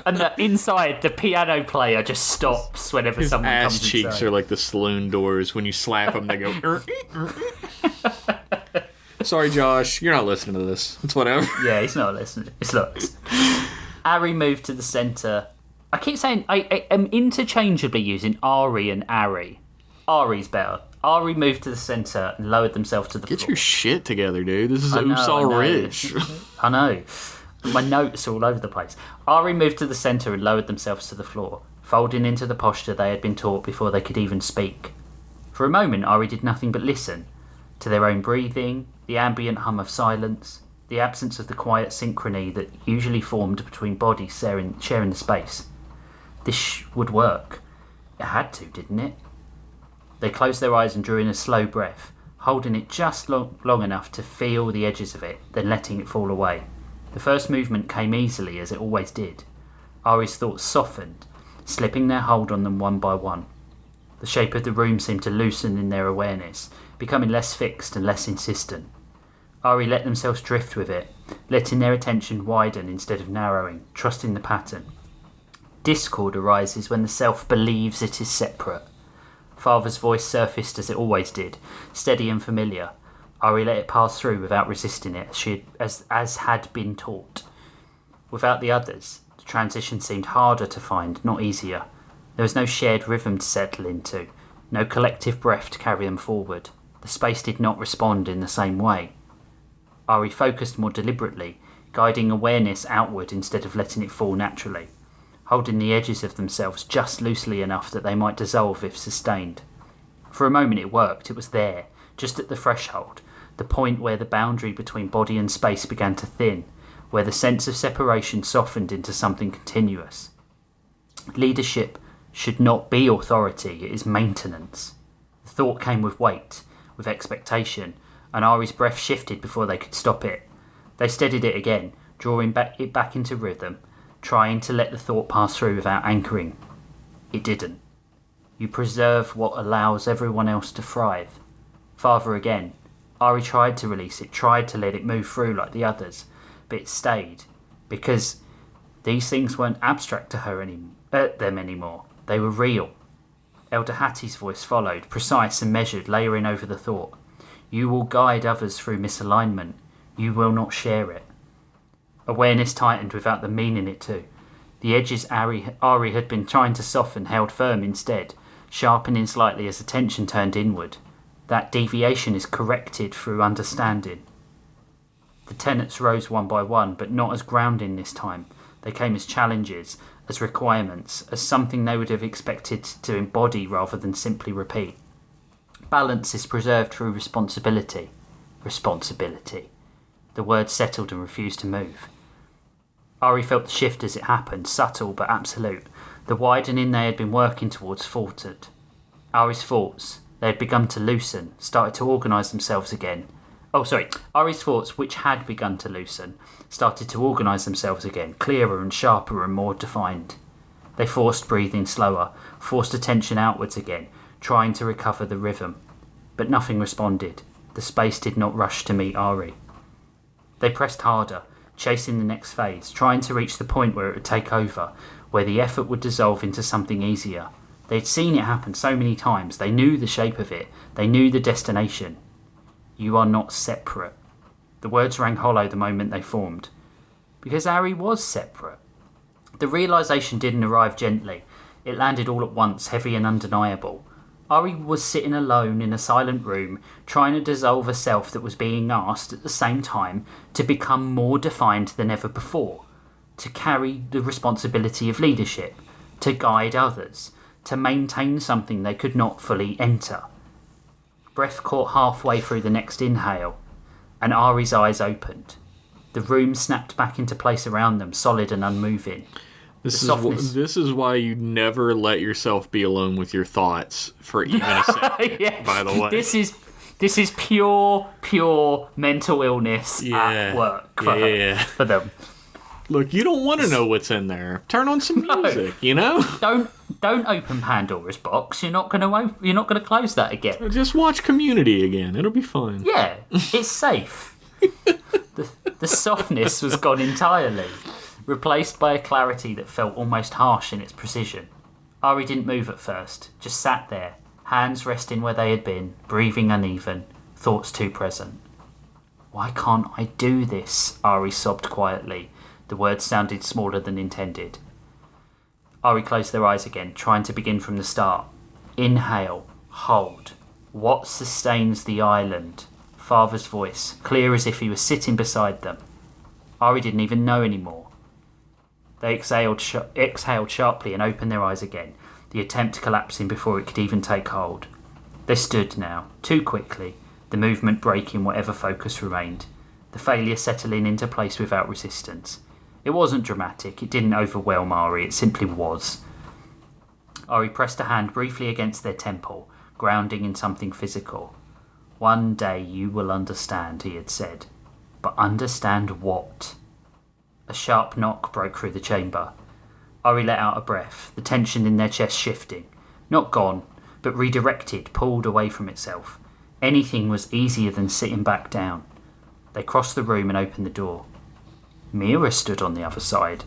And inside, the piano player just stops whenever someone comes inside. His ass cheeks are like the saloon doors. When you slap them, they go... Sorry, Josh, you're not listening to this. It's whatever. Yeah, he's not listening. It's not. Ari moved to the centre. I keep saying... I am interchangeably using Ari and Ari. Ari's better. Ari moved to the centre and lowered themselves to the floor. Get your shit together, dude. This is Upsal Ridge. I know. My notes are all over the place. Ari moved to the centre and lowered themselves to the floor, folding into the posture they had been taught before they could even speak. For a moment, Ari did nothing but listen to their own breathing, the ambient hum of silence, the absence of the quiet synchrony that usually formed between bodies sharing the space. This would work. It had to, didn't it? They closed their eyes and drew in a slow breath, holding it just long enough to feel the edges of it, then letting it fall away. The first movement came easily, as it always did. Ari's thoughts softened, slipping their hold on them one by one. The shape of the room seemed to loosen in their awareness, becoming less fixed and less insistent. Ari let themselves drift with it, letting their attention widen instead of narrowing, trusting the pattern. Discord arises when the self believes it is separate. Father's voice surfaced as it always did, steady and familiar. Ari let it pass through without resisting it, as had been taught. Without the others, the transition seemed harder to find, not easier. There was no shared rhythm to settle into, no collective breath to carry them forward. The space did not respond in the same way. Ari focused more deliberately, guiding awareness outward instead of letting it fall naturally, holding the edges of themselves just loosely enough that they might dissolve if sustained. For a moment it worked. It was there, just at the threshold, the point where the boundary between body and space began to thin, where the sense of separation softened into something continuous. Leadership should not be authority, it is maintenance. The thought came with weight, with expectation, and Ari's breath shifted before they could stop it. They steadied it again, drawing it back into rhythm, trying to let the thought pass through without anchoring. It didn't. You preserve what allows everyone else to thrive. Father again. Ari tried to release it, tried to let it move through like the others, but it stayed, because these things weren't abstract to them anymore. They were real. Elder Hattie's voice followed, precise and measured, layering over the thought. You will guide others through misalignment. You will not share it. Awareness tightened without them meaning it to. The edges Ari had been trying to soften held firm instead, sharpening slightly as attention turned inward. That deviation is corrected through understanding. The tenets rose one by one, but not as grounding this time. They came as challenges, as requirements, as something they would have expected to embody rather than simply repeat. Balance is preserved through responsibility. Responsibility. The word settled and refused to move. Ari felt the shift as it happened, subtle but absolute. The widening they had been working towards faltered. Ari's thoughts, they had begun to loosen, started to organise themselves again. Ari's thoughts, which had begun to loosen, started to organise themselves again, clearer and sharper and more defined. They forced breathing slower, forced attention outwards again, trying to recover the rhythm. But nothing responded. The space did not rush to meet Ari. They pressed harder, chasing the next phase, trying to reach the point where it would take over, where the effort would dissolve into something easier. They had seen it happen so many times. They knew the shape of it. They knew the destination. You are not separate. The words rang hollow the moment they formed. Because Ari was separate. The realisation didn't arrive gently. It landed all at once, heavy and undeniable. Ari was sitting alone in a silent room, trying to dissolve a self that was being asked at the same time to become more defined than ever before, to carry the responsibility of leadership, to guide others, to maintain something they could not fully enter. Breath caught halfway through the next inhale, and Ari's eyes opened. The room snapped back into place around them, solid and unmoving. This is why you never let yourself be alone with your thoughts for even a second. Yeah. By the way, this is pure mental illness at work for them. Look, you don't want to know what's in there. Turn on some music, you know. Don't open Pandora's box. You're not gonna close that again. Just watch Community again. It'll be fine. Yeah, it's safe. The softness was gone entirely, replaced by a clarity that felt almost harsh in its precision. Ari didn't move at first, just sat there, hands resting where they had been, breathing uneven, thoughts too present. Why can't I do this? Ari sobbed quietly. The words sounded smaller than intended. Ari closed their eyes again, trying to begin from the start. Inhale, hold. What sustains the island? Father's voice, clear as if he was sitting beside them. Ari didn't even know anymore. They exhaled sharply and opened their eyes again, the attempt collapsing before it could even take hold. They stood now, too quickly, the movement breaking whatever focus remained, the failure settling into place without resistance. It wasn't dramatic, it didn't overwhelm Ari, it simply was. Ari pressed a hand briefly against their temple, grounding in something physical. One day you will understand, he had said. But understand what? A sharp knock broke through the chamber. Ari let out a breath, the tension in their chest shifting. Not gone, but redirected, pulled away from itself. Anything was easier than sitting back down. They crossed the room and opened the door. Mira stood on the other side.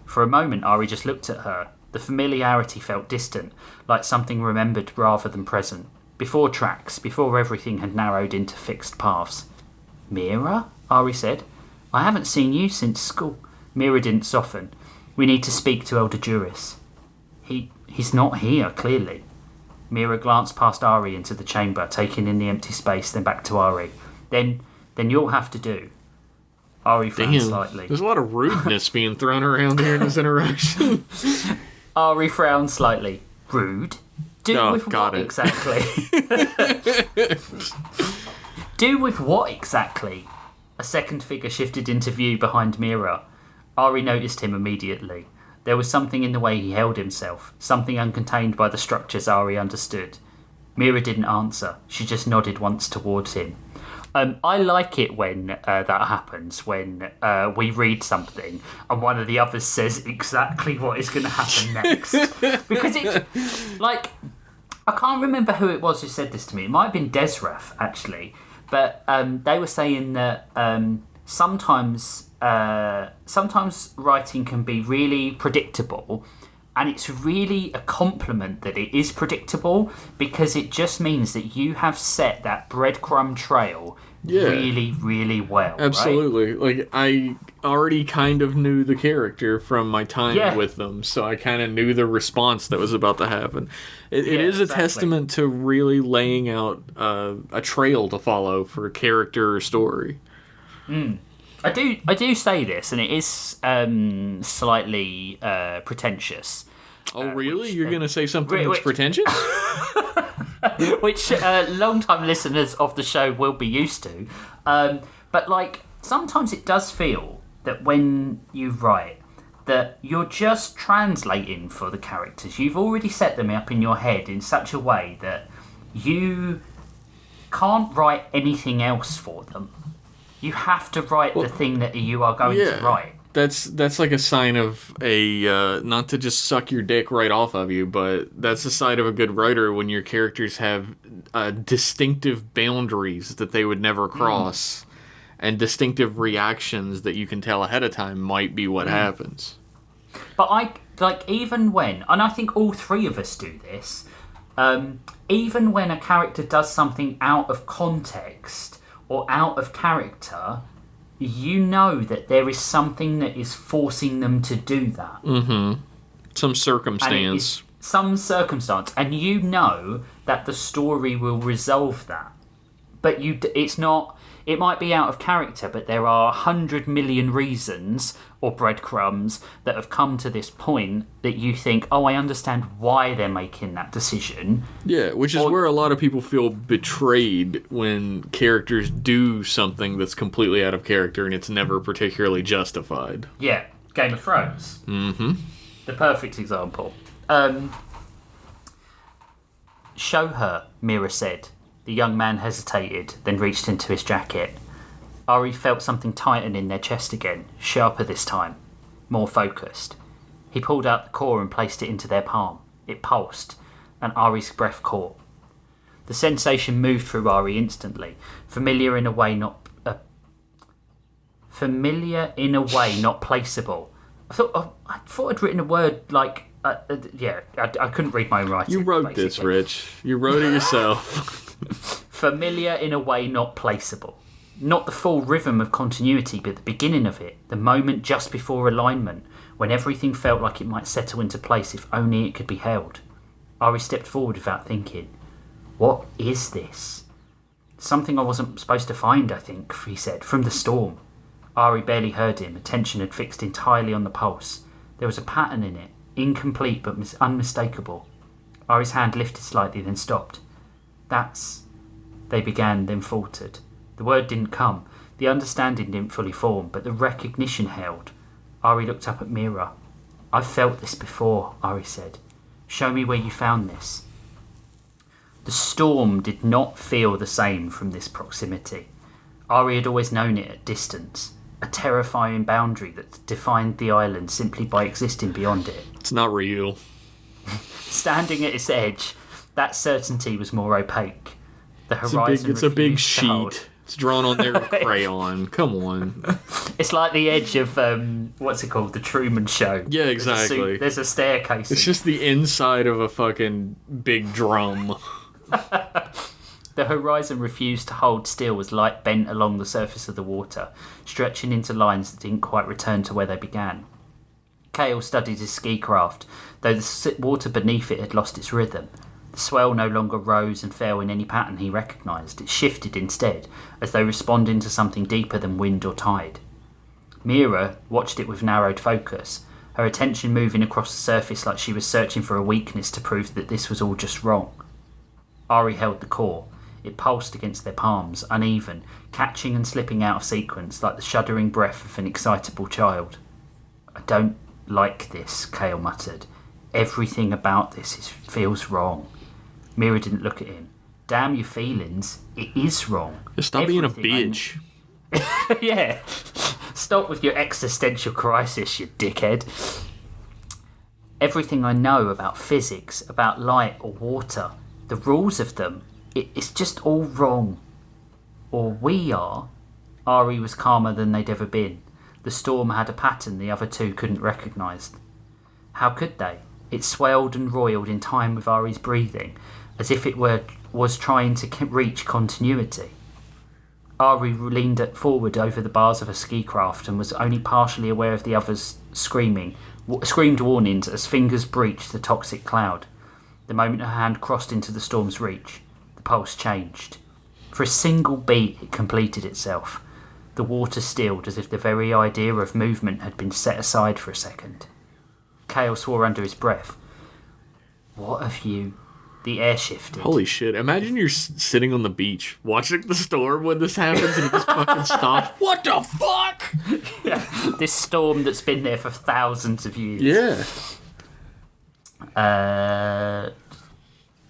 For a moment, Ari just looked at her. The familiarity felt distant, like something remembered rather than present. Before tracks, before everything had narrowed into fixed paths. Mira? Ari said. I haven't seen you since school. Mira didn't soften. We need to speak to Elder Juris. He's not here, clearly. Mira glanced past Ari into the chamber, taking in the empty space, then back to Ari. Then you'll have to do. Ari frowned slightly. There's a lot of rudeness being thrown around here in this interaction. Ari frowned slightly. Rude? Do with what exactly? Do with what exactly? A second figure shifted into view behind Mira. Ari noticed him immediately. There was something in the way he held himself, something uncontained by the structures Ari understood. Mira didn't answer. She just nodded once towards him. I like it when that happens, when we read something and one of the others says exactly what is going to happen next. Because it's like, I can't remember who it was who said this to me. It might have been Desrath, actually. But they were saying that sometimes writing can be really predictable, and it's really a compliment that it is predictable, because it just means that you have set that breadcrumb trail really, really well. Absolutely. Right? Like, I already kind of knew the character from my time with them, so I kind of knew the response that was about to happen. It is a testament to really laying out a trail to follow for a character or story. I do say this, and it is slightly pretentious. Oh, really? You're going to say something that's pretentious? Which long-time listeners of the show will be used to. But, like, sometimes it does feel that when you write, that you're just translating for the characters. You've already set them up in your head in such a way that you can't write anything else for them. You have to write the thing that you are going to write. That's like a sign of a, not to just suck your dick right off of you, but that's a sign of a good writer when your characters have distinctive boundaries that they would never cross, and distinctive reactions that you can tell ahead of time might be what happens. But even when, and I think all three of us do this, even when a character does something out of context or out of character, you know that there is something that is forcing them to do that. Mm-hmm. Some circumstance. And you know that the story will resolve that. But it's not. It might be out of character, but there are 100 million reasons or breadcrumbs that have come to this point that you think, oh, I understand why they're making that decision. Yeah, which is where a lot of people feel betrayed when characters do something that's completely out of character and it's never particularly justified. Yeah, Game of Thrones. Mm-hmm. The perfect example. Show her, Mira said. The young man hesitated, then reached into his jacket. Ari felt something tighten in their chest again, sharper this time, more focused. He pulled out the core and placed it into their palm. It pulsed, and Ari's breath caught. The sensation moved through Ari instantly, familiar in a way not placeable. I thought I'd written a word like I couldn't read my own writing. You wrote this, Rich. You wrote it yourself. Familiar in a way not placeable. Not the full rhythm of continuity, but the beginning of it, the moment just before alignment, when everything felt like it might settle into place if only it could be held. Ari stepped forward without thinking. What is this? Something I wasn't supposed to find, I think, he said, from the storm. Ari barely heard him. Attention had fixed entirely on the pulse. There was a pattern in it, incomplete but unmistakable. Ari's hand lifted slightly, then stopped. That's... They began, then faltered. The word didn't come. The understanding didn't fully form, but the recognition held. Ari looked up at Mira. I've felt this before, Ari said. Show me where you found this. The storm did not feel the same from this proximity. Ari had always known it at distance, a terrifying boundary that defined the island simply by existing beyond it. It's not real. Standing at its edge, that certainty was more opaque. The horizon it's a big sheet. It's drawn on there with crayon. Come on. It's like the edge of, what's it called? The Truman Show. Yeah, exactly. There's a staircase. It's just the inside of a fucking big drum. The horizon refused to hold still as light bent along the surface of the water, stretching into lines that didn't quite return to where they began. Cale studied his ski craft, though the water beneath it had lost its rhythm. The swell no longer rose and fell in any pattern he recognised. It shifted instead, as though responding to something deeper than wind or tide. Mira watched it with narrowed focus, her attention moving across the surface like she was searching for a weakness to prove that this was all just wrong. Ari held the core. It pulsed against their palms, uneven, catching and slipping out of sequence like the shuddering breath of an excitable child. "I don't like this," Cale muttered. "Everything about this feels wrong." Mira didn't look at him. "Damn your feelings. It is wrong. Just stop being a bitch." Yeah. Stop with your existential crisis, you dickhead. "Everything I know about physics, about light or water, the rules of them, it's just all wrong. Or we are." Ari was calmer than they'd ever been. The storm had a pattern the other two couldn't recognise. How could they? It swelled and roiled in time with Ari's breathing, as if it was trying to reach continuity. Ari leaned forward over the bars of her ski craft and was only partially aware of the others screamed warnings as fingers breached the toxic cloud. The moment her hand crossed into the storm's reach, the pulse changed. For a single beat, it completed itself. The water stilled as if the very idea of movement had been set aside for a second. Cale swore under his breath. "What have you..." The air shifted. Holy shit. Imagine you're sitting on the beach watching the storm when this happens and it just fucking stops. What the fuck? Yeah, this storm that's been there for thousands of years. Yeah.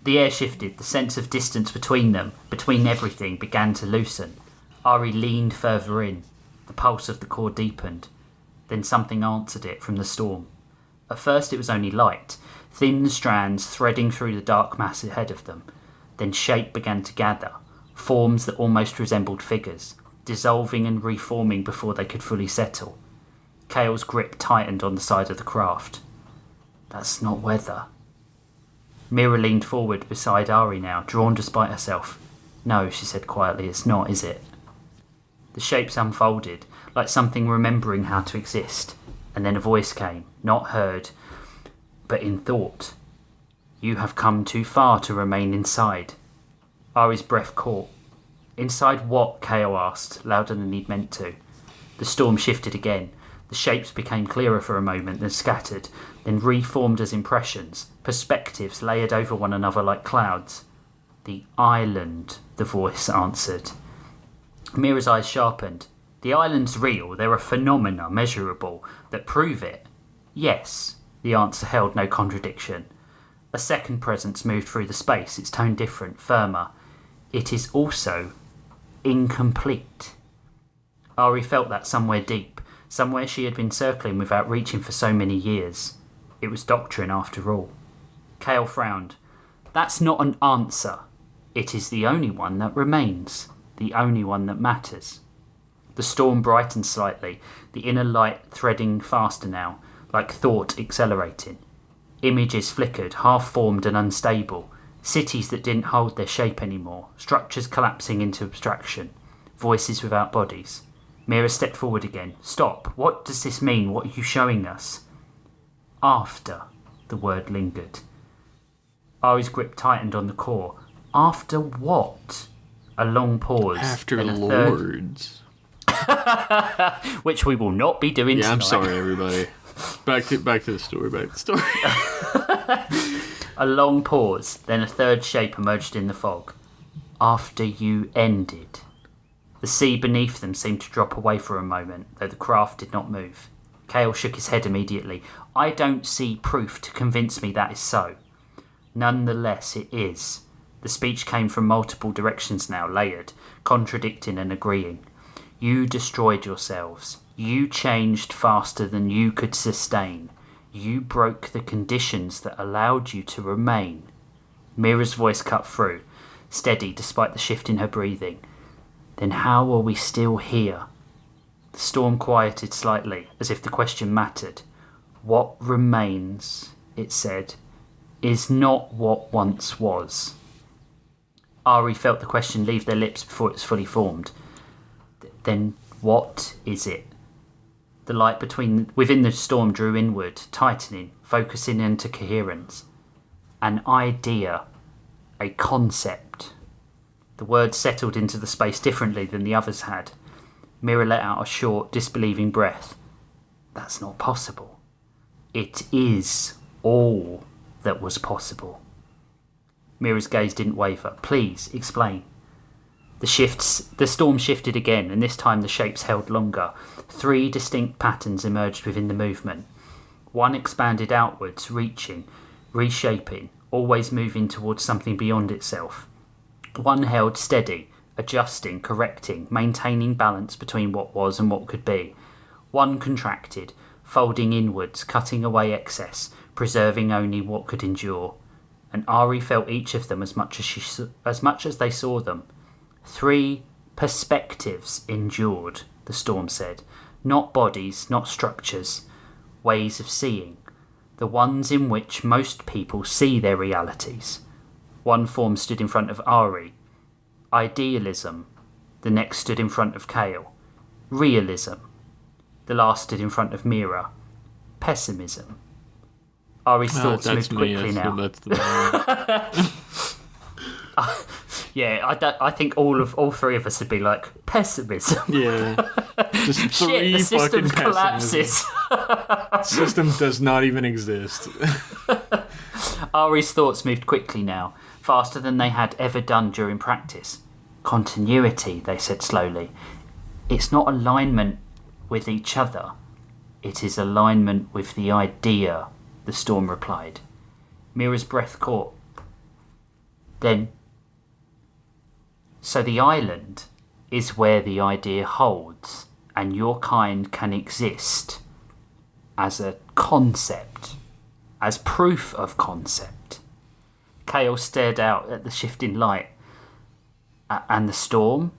The air shifted. The sense of distance between them, between everything, began to loosen. Ari leaned further in. The pulse of the core deepened. Then something answered it from the storm. At first it was only light, thin strands threading through the dark mass ahead of them. Then shape began to gather, forms that almost resembled figures, dissolving and reforming before they could fully settle. Cale's grip tightened on the side of the craft. "That's not weather." Mira leaned forward beside Ari now, drawn despite herself. "No," she said quietly, "it's not, is it?" The shapes unfolded, like something remembering how to exist, and then a voice came, not heard, but in thought. "You have come too far to remain inside." Ari's breath caught. "Inside what?" Cale asked, louder than he'd meant to. The storm shifted again. The shapes became clearer for a moment, then scattered, then reformed as impressions, perspectives layered over one another like clouds. "The island," the voice answered. Mira's eyes sharpened. "The island's real. There are phenomena, measurable, that prove it." "Yes." The answer held no contradiction. A second presence moved through the space, its tone different, firmer. "It is also incomplete." Ari felt that somewhere deep, somewhere she had been circling without reaching for so many years. It was doctrine after all. Cale frowned. "That's not an answer. It is the only one that remains, the only one that matters." The storm brightened slightly, the inner light threading faster now, like thought accelerating. Images flickered, half-formed and unstable. Cities that didn't hold their shape anymore. Structures collapsing into abstraction. Voices without bodies. Mira stepped forward again. "Stop. What does this mean? What are you showing us?" "After," the word lingered. Ari's grip tightened on the core. "After what?" A long pause. "After Lords." Which we will not be doing tonight. I'm sorry, everybody. Back to the story. A long pause, then a third shape emerged in the fog. "After you ended." The sea beneath them seemed to drop away for a moment, though the craft did not move. Cale shook his head immediately. "I don't see proof to convince me that is so." "Nonetheless, it is." The The speech came from multiple directions now, layered, contradicting and agreeing. You destroyed yourselves. You changed faster than you could sustain. You broke the conditions that allowed you to remain. Mira's voice cut through, steady despite the shift in her breathing. Then how are we still here? The storm quieted slightly, as if the question mattered. What remains, it said, is not what once was. Ari felt the question leave their lips before it was fully formed. Then what is it? The light within the storm drew inward, tightening, focusing into coherence. An idea, a concept. The words settled into the space differently than the others had. Mira let out a short, disbelieving breath. That's not possible. It is all that was possible. Mira's gaze didn't waver. Please, explain. The storm shifted again, and this time the shapes held longer. 3 distinct patterns emerged within the movement. One expanded outwards, reaching, reshaping, always moving towards something beyond itself. One held steady, adjusting, correcting, maintaining balance between what was and what could be. One contracted, folding inwards, cutting away excess, preserving only what could endure. And Ari felt each of them as much as they saw them. 3 perspectives endured, the storm said. Not bodies, not structures. Ways of seeing. The ones in which most people see their realities. One form stood in front of Ari. Idealism. The next stood in front of Kale. Realism. The last stood in front of Mira. Pessimism. Ari's thoughts moved quickly now. Yeah, I think all 3 of us would be like, pessimism. Yeah. Just 3 the system fucking collapses. System does not even exist. Ari's thoughts moved quickly now, faster than they had ever done during practice. Continuity, they said slowly. It's not alignment with each other. It is alignment with the idea, the storm replied. Mira's breath caught. Then, so the island is where the idea holds, and your kind can exist as a concept, as proof of concept. Kale stared out at the shifting light. And the storm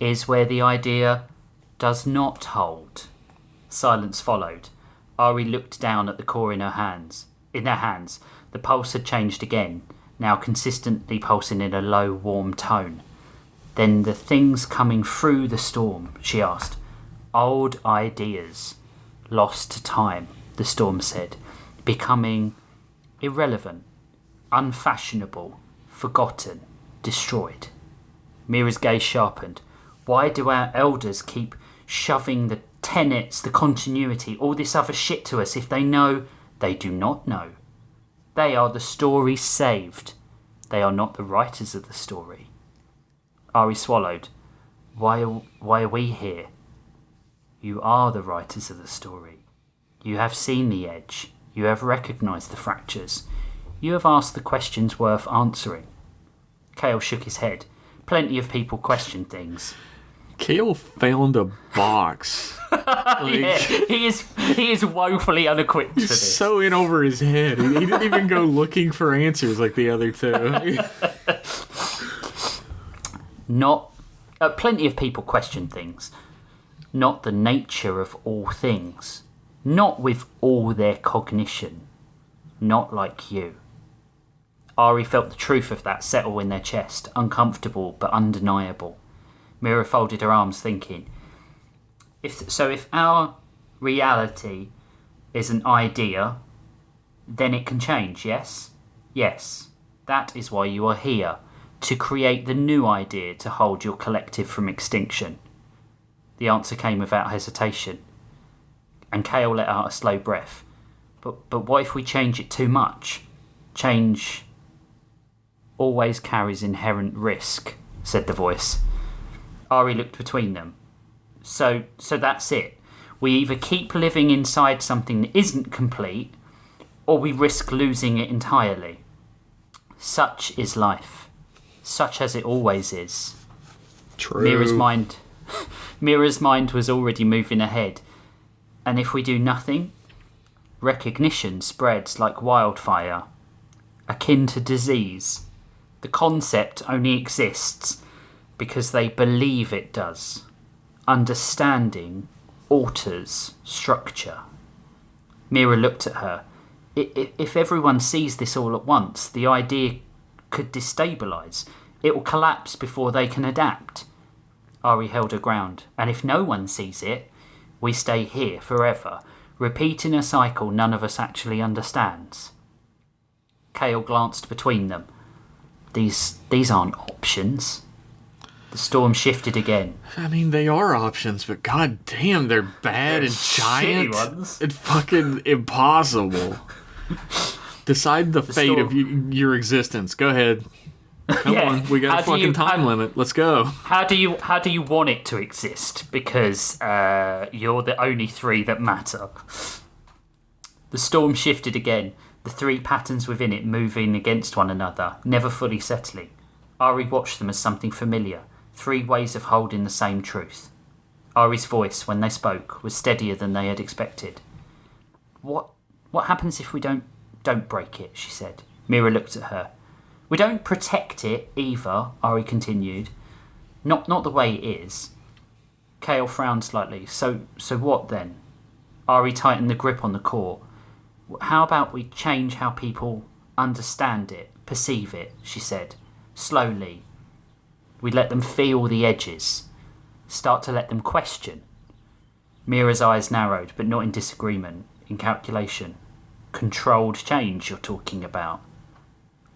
is where the idea does not hold. Silence followed. Ari looked down at the core in their hands. The pulse had changed again, now consistently pulsing in a low, warm tone. Then the things coming through the storm, she asked. Old ideas, lost to time, the storm said, becoming irrelevant, unfashionable, forgotten, destroyed. Mira's gaze sharpened. Why do our elders keep shoving the tenets, the continuity, all this other shit to us if they know they do not know? They are the story saved. They are not the writers of the story. Ari swallowed. Why are we here? You are the writers of the story. You have seen the edge. You have recognised the fractures. You have asked the questions worth answering. Kale shook his head. Plenty of people question things. Kale found a box. Yeah, he is woefully unequipped for this. He's so in over his head. He didn't even go looking for answers like the other 2. Plenty of people question things. Not the nature of all things. Not with all their cognition. Not like you. Ari felt the truth of that settle in their chest, uncomfortable but undeniable. Mira folded her arms, thinking, if our reality is an idea, then it can change, yes? Yes, that is why you are here, to create the new idea to hold your collective from extinction. The answer came without hesitation, and Kale let out a slow breath. But what if we change it too much? Change always carries inherent risk, said the voice. Ari looked between them. So that's it. We either keep living inside something that isn't complete, or we risk losing it entirely. Such is life. Such as it always is. True. Mira's mind was already moving ahead. And if we do nothing, recognition spreads like wildfire, akin to disease. The concept only exists because they believe it does. Understanding alters structure. Mira looked at her. If everyone sees this all at once, the idea could destabilise. It will collapse before they can adapt. Ari held her ground. And if no one sees it, we stay here forever, repeating a cycle none of us actually understands. Kale glanced between them. These aren't options. The storm shifted again. I mean, they are options, but god damn, they're bad and giant. Ones. It's fucking impossible. Decide the fate of your existence. Go ahead. Come on, we got a fucking time limit. Let's go. How do you want it to exist? Because you're the only three that matter. The storm shifted again, the three patterns within it moving against one another, never fully settling. Ari watched them as something familiar, three ways of holding the same truth. Ari's voice, when they spoke, was steadier than they had expected. What happens if we don't break it? She said. Mira looked at her. We don't protect it either, Ari continued. Not the way it is. Kale frowned slightly. So what then? Ari tightened the grip on the core. How about we change how people understand it, perceive it, she said. Slowly. We let them feel the edges. Start to let them question. Mira's eyes narrowed, but not in disagreement, in calculation. Controlled change you're talking about.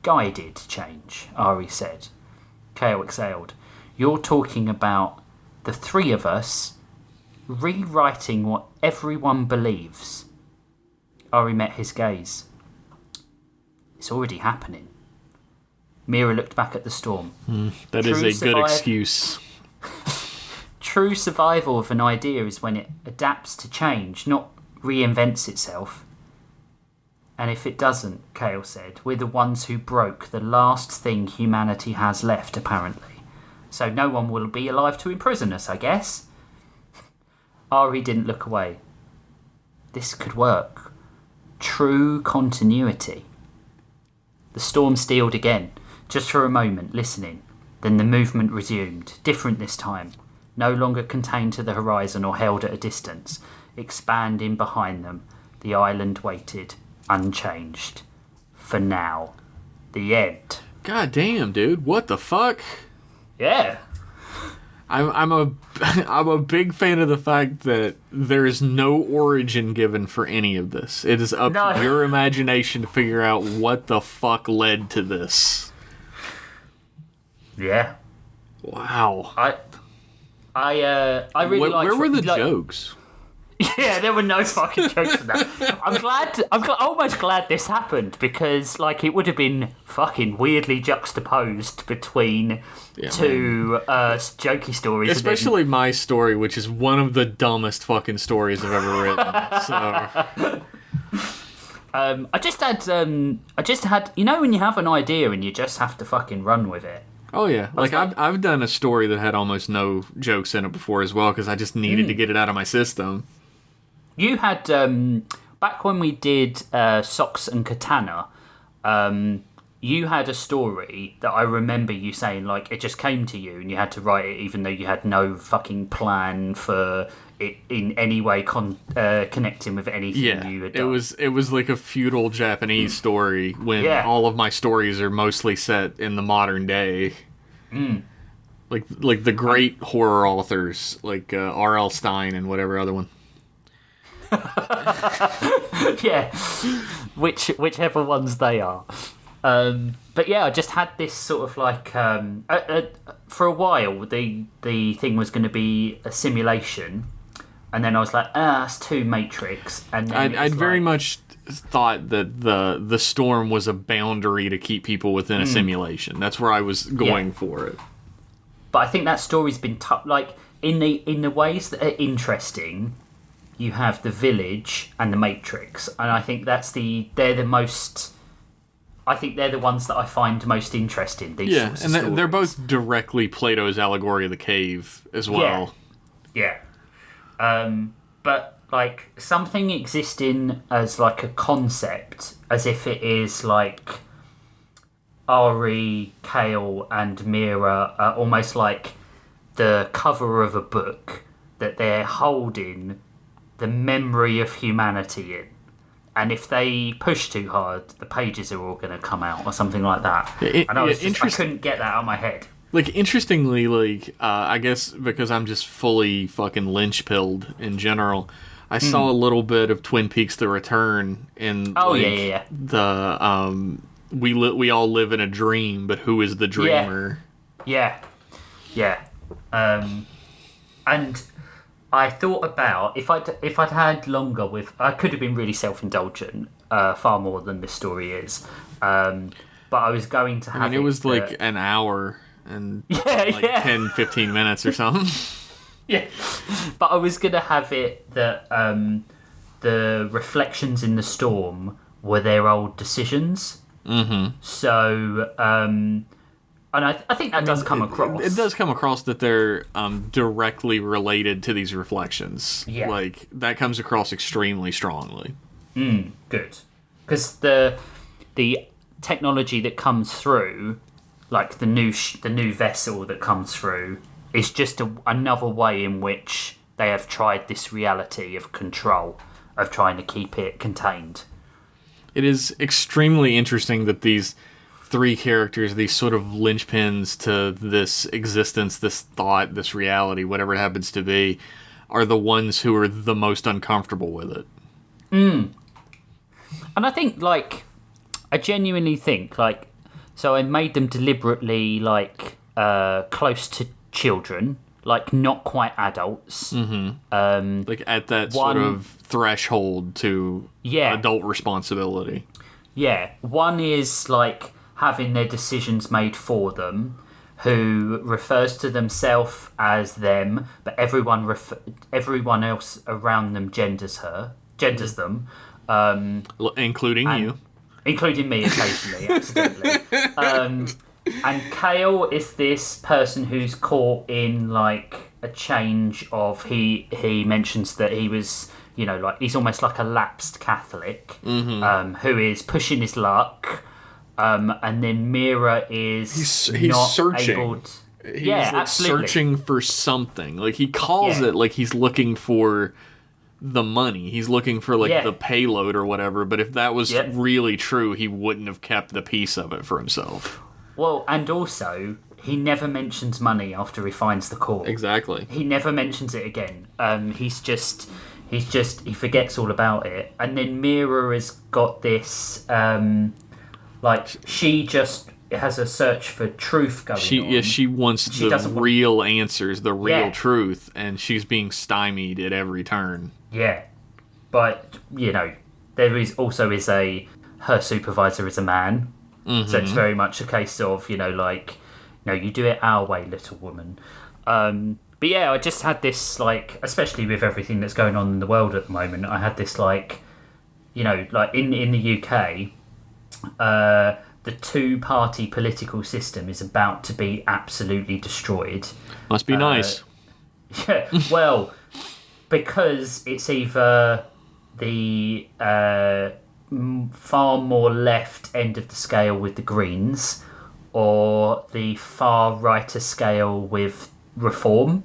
Guided change, Ari said. Kale exhaled. You're talking about the three of us rewriting what everyone believes. Ari met his gaze. It's already happening. Mira looked back at the storm. That is a good excuse. True survival of an idea is when it adapts to change, not reinvents itself. And if it doesn't, Kale said, we're the ones who broke the last thing humanity has left, apparently. So no one will be alive to imprison us, I guess. Ari didn't look away. This could work. True continuity. The storm steeled again, just for a moment, listening. Then the movement resumed, different this time. No longer contained to the horizon or held at a distance. Expanding behind them, the island waited. Unchanged. For now. The end. God damn, dude. What the fuck? Yeah. I'm a big fan of the fact that there is no origin given for any of this. It is up to your imagination to figure out what the fuck led to this. Yeah. Wow. I really like. Where were the jokes? Yeah, there were no fucking jokes in that. I'm almost glad this happened because, like, it would have been fucking weirdly juxtaposed between two jokey stories. Especially my story, which is one of the dumbest fucking stories I've ever written. So. I just had, you know, when you have an idea and you just have to fucking run with it. Oh yeah, like I've done a story that had almost no jokes in it before as well because I just needed to get it out of my system. You had, back when we did Socks and Katana, you had a story that I remember you saying, like, it just came to you and you had to write it even though you had no fucking plan for it in any way connecting with anything you had done. It was like a feudal Japanese story when all of my stories are mostly set in the modern day. Like the great horror authors, like R.L. Stine and whatever other one. Yeah, whichever ones they are. But yeah, I just had this sort of like for a while the thing was going to be a simulation, and then I was like, that's too Matrix. And then I'd very much thought that the storm was a boundary to keep people within a simulation. That's where I was going for it. But I think that story's been like in the ways that are interesting. You have the Village and the Matrix, and I think they're the most I think they're the ones that I find most interesting. These sorts of and they're both directly Plato's allegory of the cave as well. Yeah. But like something existing as like a concept, as if it is like Ari, Kale, and Mira are almost like the cover of a book that they're holding the memory of humanity in. And if they push too hard, the pages are all going to come out or something like that. I couldn't get that out of my head. Like, interestingly, like, I guess because I'm just fully fucking lynch-pilled in general, I saw a little bit of Twin Peaks: The Return in the we all live in a dream, but who is the dreamer? Yeah. And I thought about if I'd had longer with, I could have been really self-indulgent, far more than this story is. But I was going to have. I mean, it was like an hour and 10, 15 minutes or something. Yeah, but I was going to have it that the reflections in the storm were their old decisions. Mm-hmm. So, and I think that does come across. It does come across that they're directly related to these reflections. Yeah. Like, that comes across extremely strongly. Good. Because the technology that comes through, like the new vessel that comes through, is just another way in which they have tried this reality of control, of trying to keep it contained. It is extremely interesting that these three characters, these sort of linchpins to this existence, this thought, this reality, whatever it happens to be, are the ones who are the most uncomfortable with it. And I think, like, I genuinely think, like, so I made them deliberately, like, close to children, like, not quite adults. Mm-hmm. Like, at that sort of threshold to adult responsibility. Yeah. One is, like, having their decisions made for them, who refers to themselves as them, but everyone else around them genders them. Including you. Including me occasionally, accidentally. And Kale is this person who's caught in, like, a change of... He mentions that he was, you know, like, he's almost like a lapsed Catholic, who is pushing his luck. And then Mira is he's not searching. Able to... He's like searching for something. Like, he calls it like he's looking for the money. He's looking for, like, the payload or whatever. But if that was really true, he wouldn't have kept the piece of it for himself. Well, and also, he never mentions money after he finds the core. Exactly. He never mentions it again. He forgets all about it. And then Mira has got this, like, she just has a search for truth going on. Yeah, she wants the real answers, the real truth, and she's being stymied at every turn. Yeah. But, you know, there is also her supervisor is a man. Mm-hmm. So it's very much a case of, you know, like, you know, you do it our way, little woman. But yeah, I just had this, like, especially with everything that's going on in the world at the moment, I had this, like, you know, like, in the UK, the two-party political system is about to be absolutely destroyed. Must be nice. Yeah, well, because it's either the far more left end of the scale with the Greens or the far righter scale with Reform.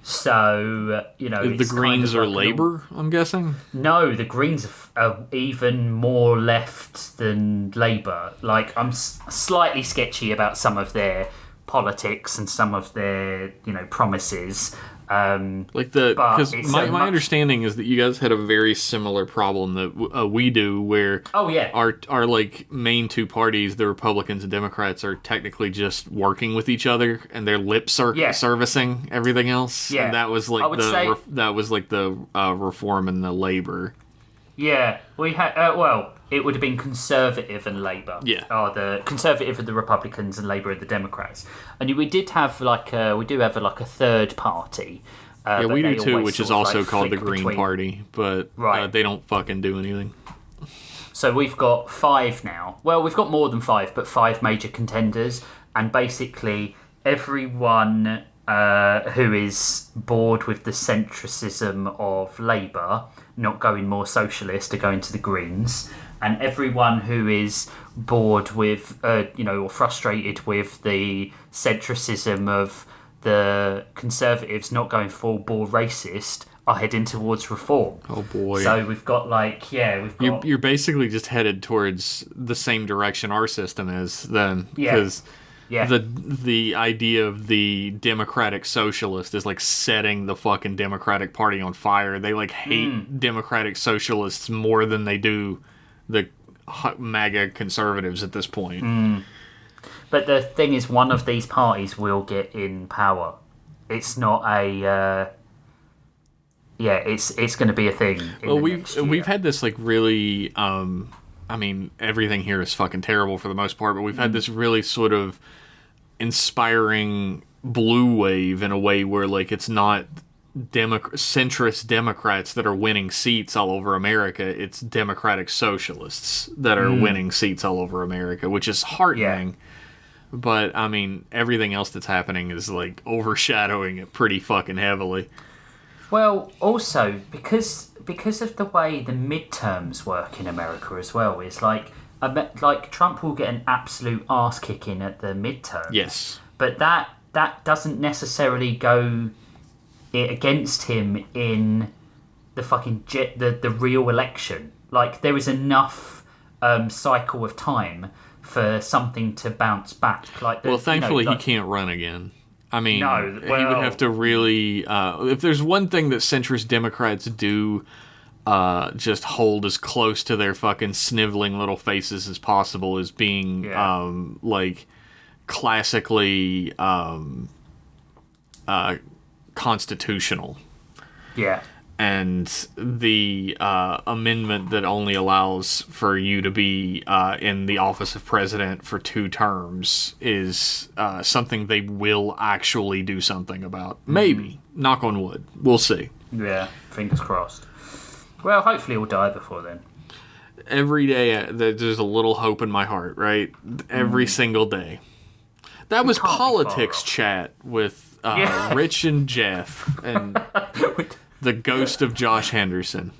So, you know... The Greens are Labour, I'm guessing? No, the Greens are even more left than Labour. Like, I'm slightly sketchy about some of their politics and some of their, you know, promises. Because my understanding is that you guys had a very similar problem that we do, where our like main two parties, the Republicans and Democrats, are technically just working with each other, and their lip servicing everything else. Yeah, and that was like the Reform and the Labor. Yeah, we had it would have been Conservative and Labour. Yeah, or the Conservative and the Republicans and Labour and the Democrats. And we do have a third party. Yeah, we do too, which is also called the Green Party, but they don't fucking do anything. So we've got 5 now. Well, we've got more than 5, but 5 major contenders. And basically, everyone who is bored with the centricism of Labour, not going more socialist, are going to the Greens. And everyone who is bored with, or frustrated with the centricism of the Conservatives, not going full bore racist, are heading towards Reform. Oh boy! So we've got You're basically just headed towards the same direction our system is then, because the idea of the democratic socialist is like setting the fucking Democratic Party on fire. They like hate democratic socialists more than they do the MAGA conservatives at this point. But the thing is, one of these parties will get in power. It's not a. It's going to be a thing. Well, we've had this like really. I mean, everything here is fucking terrible for the most part, but we've had this really sort of inspiring blue wave in a way where like it's not centrist Democrats that are winning seats all over America. It's democratic socialists that are winning seats all over America, which is heartening. Yeah. But I mean, everything else that's happening is like overshadowing it pretty fucking heavily. Well, also because of the way the midterms work in America as well, it's like Trump will get an absolute arse kicking at the midterms. Yes, but that doesn't necessarily go against him in the fucking the real election. Like there is enough cycle of time for something to bounce back. Thankfully he can't run again. I mean, he would have to really... if there's one thing that centrist Democrats do just hold as close to their fucking sniveling little faces as possible is being, classically constitutional. Yeah. And the amendment that only allows for you to be in the office of president for 2 terms is something they will actually do something about. Maybe. Knock on wood. We'll see. Yeah, fingers crossed. Well, hopefully he'll die before then. Every day, there's a little hope in my heart, right? Every single day. That was politics chat with Rich and Jeff and... the ghost of Josh Henderson.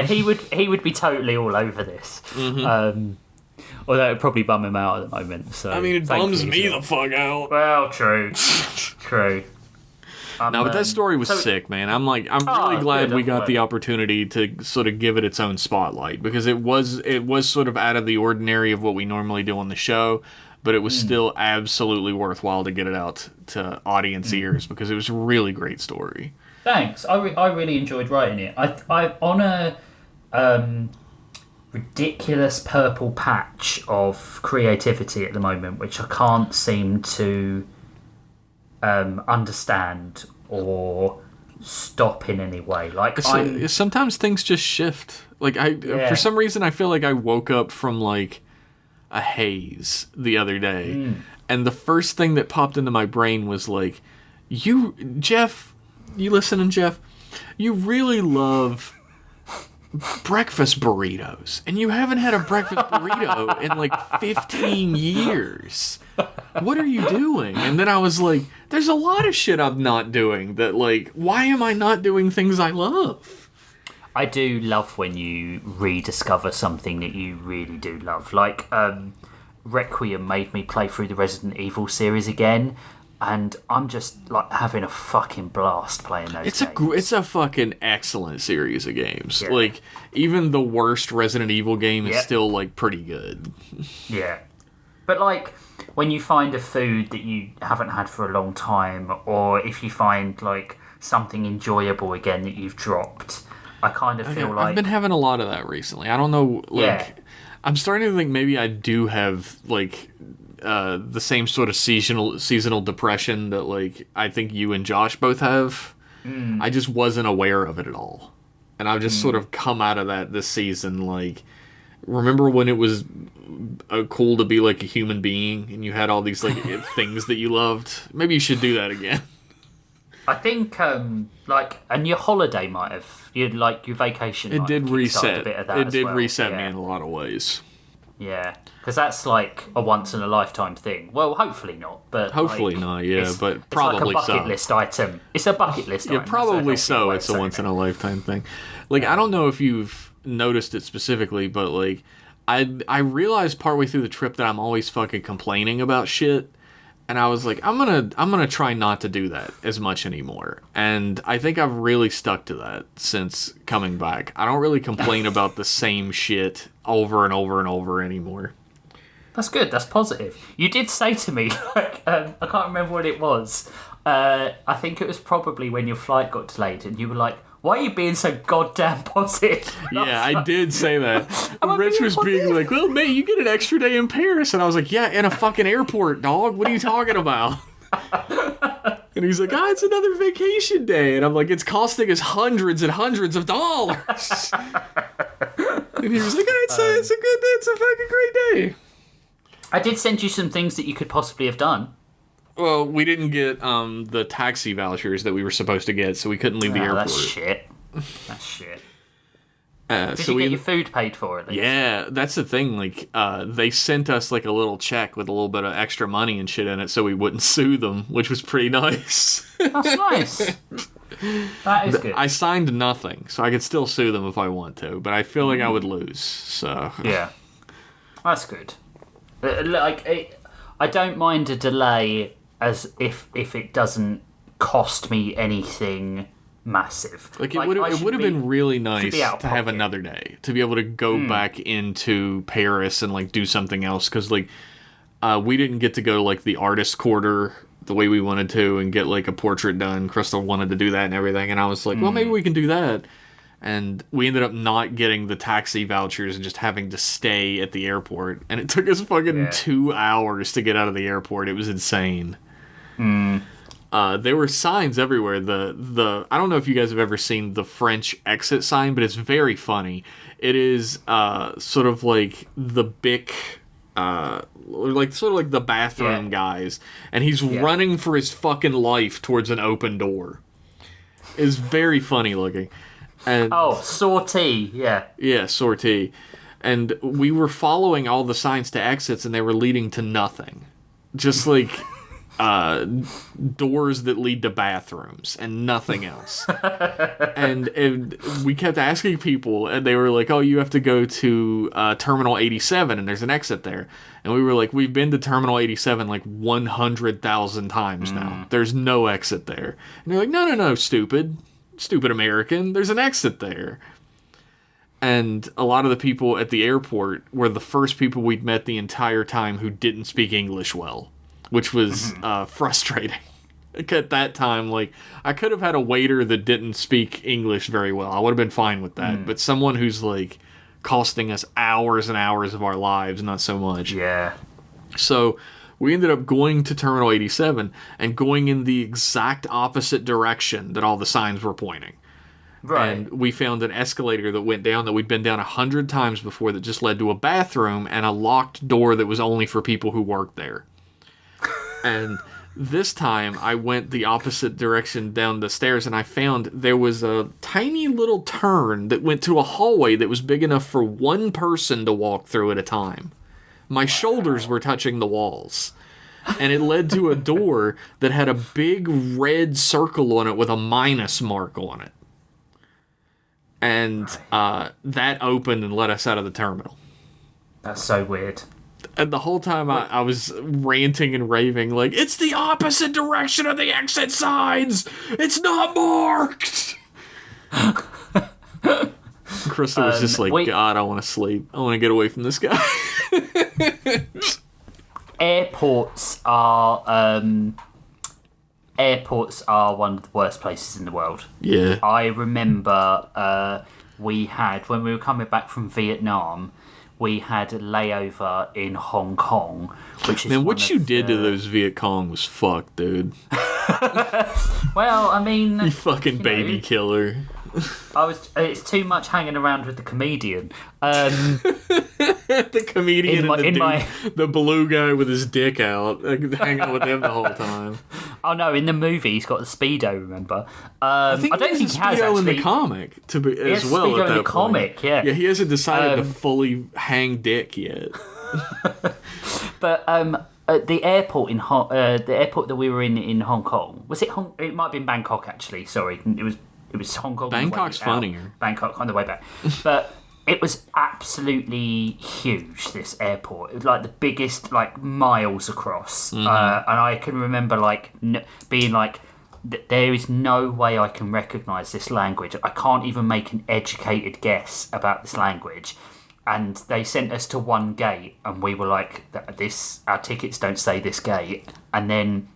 He would be totally all over this. Although it would probably bum him out at the moment. So I mean, it bums me the fuck out. Well, true. True. No, but that story was sick, man. I'm really glad we got the opportunity to sort of give it its own spotlight, because it was sort of out of the ordinary of what we normally do on the show, but it was still absolutely worthwhile to get it out to audience ears, because it was a really great story. Thanks. I really enjoyed writing it. I on a ridiculous purple patch of creativity at the moment, which I can't seem to understand or stop in any way. Like sometimes things just shift. Like for some reason, I feel like I woke up from like a haze the other day, and the first thing that popped into my brain was like, Jeff. You listening, Jeff? You really love breakfast burritos, and you haven't had a breakfast burrito in like 15 years. What are you doing? And then I was like, there's a lot of shit I'm not doing that, like, why am I not doing things I love? I do love when you rediscover something that you really do love. Like, Requiem made me play through the Resident Evil series again, and I'm just like having a fucking blast playing those games. It's a fucking excellent series of games. Yeah. Like, even the worst Resident Evil game is still like pretty good. Yeah. But like, when you find a food that you haven't had for a long time, or if you find like something enjoyable again that you've dropped, I kind of feel like... I've been having a lot of that recently. I don't know, like... I'm starting to think maybe I do have like... the same sort of seasonal depression that like I think you and Josh both have. I just wasn't aware of it at all, and I've just sort of come out of that this season. Like, remember when it was cool to be like a human being and you had all these like things that you loved? Maybe you should do that again. I think, and your holiday might have, your vacation. It did reset. A bit of that it did well. reset me in a lot of ways. Yeah, because that's like a once in a lifetime thing. Well, hopefully not, but hopefully not. Yeah, but probably it's like a bucket list item. It's a bucket list. Yeah, probably so. It's a once in a lifetime thing. Like I don't know if you've noticed it specifically, but like I realized partway through the trip that I'm always fucking complaining about shit. And I was like, I'm gonna try not to do that as much anymore. And I think I've really stuck to that since coming back. I don't really complain about the same shit over and over and over anymore. That's good. That's positive. You did say to me, I can't remember what it was. I think it was probably when your flight got delayed, and you were like, "Why are you being so goddamn positive?" Yeah, I did say that. Rich was being like, "Well, mate, you get an extra day in Paris." And I was like, "Yeah, in a fucking airport, dog. What are you talking about?" And he's like, "Ah, it's another vacation day." And I'm like, "It's costing us hundreds and hundreds of dollars." And he was like, "It's a fucking great day." I did send you some things that you could possibly have done. Well, we didn't get the taxi vouchers that we were supposed to get, so we couldn't leave the airport. That's shit. That's shit. Did so you get your food paid for at least? Yeah, that's the thing. Like, they sent us like a little check with a little bit of extra money and shit in it, so we wouldn't sue them, which was pretty nice. That's nice. That is good. I signed nothing, so I could still sue them if I want to, but I feel like I would lose. So yeah, that's good. I don't mind a delay as if it doesn't cost me anything massive. Like it would have been really nice to have another day to be able to go back into Paris and like do something else, because like we didn't get to go to like the artist quarter the way we wanted to and get like a portrait done. Crystal wanted to do that and everything, and I was like, well, maybe we can do that. And we ended up not getting the taxi vouchers and just having to stay at the airport. And it took us fucking 2 hours to get out of the airport. It was insane. There were signs everywhere. I don't know if you guys have ever seen the French exit sign, but it's very funny. It is sort of like the Bic, like the bathroom guys, and he's running for his fucking life towards an open door. It's very funny looking. And, sortie, yeah, sortie. And we were following all the signs to exits, and they were leading to nothing. Just like doors that lead to bathrooms and nothing else. and we kept asking people, and they were like, "Oh, you have to go to Terminal 87, and there's an exit there." And we were like, "We've been to Terminal 87 like 100,000 times now. There's no exit there." And they're like, "No, stupid American, there's an exit there." And a lot of the people at the airport were the first people we'd met the entire time who didn't speak English well, which was frustrating. At that time, like, I could have had a waiter that didn't speak English very well. I would have been fine with that. But someone who's, like, costing us hours and hours of our lives, not so much. Yeah. So we ended up going to Terminal 87 and going in the exact opposite direction that all the signs were pointing. Right. And we found an escalator that went down that we'd been down 100 times before that just led to a bathroom and a locked door that was only for people who worked there. And this time I went the opposite direction down the stairs, and I found there was a tiny little turn that went to a hallway that was big enough for one person to walk through at a time. My shoulders were touching the walls. And it led to a door that had a big red circle on it with a minus mark on it. And that opened and let us out of the terminal. That's so weird. And the whole time I was ranting and raving, like, it's the opposite direction of the exit signs! It's not marked! Krista was just like, God, I want to sleep. I want to get away from this guy. Airports are one of the worst places in the world. Yeah. I remember when we were coming back from Vietnam, we had a layover in Hong Kong, which is what you did to those Viet Cong was fucked, dude. Well, I mean, you fucking baby killer. It's too much hanging around with the comedian. The comedian the blue guy with his dick out, hang out with him the whole time. Oh no! In the movie, he's got the Speedo. Remember? I don't think he has Speedo in the comic as well. Speedo at that in the comic, yeah. Yeah, he hasn't decided to fully hang dick yet. But at the airport the airport that we were in Hong Kong, was it It might have been Bangkok actually. Sorry, it was Hong Kong. Bangkok's funnier. Bangkok on the way back, but. It was absolutely huge, this airport. It was like the biggest, like, miles across. And I can remember, like, being like, there is no way I can recognise this language. I can't even make an educated guess about this language. And they sent us to one gate, and we were like, our tickets don't say this gate. And then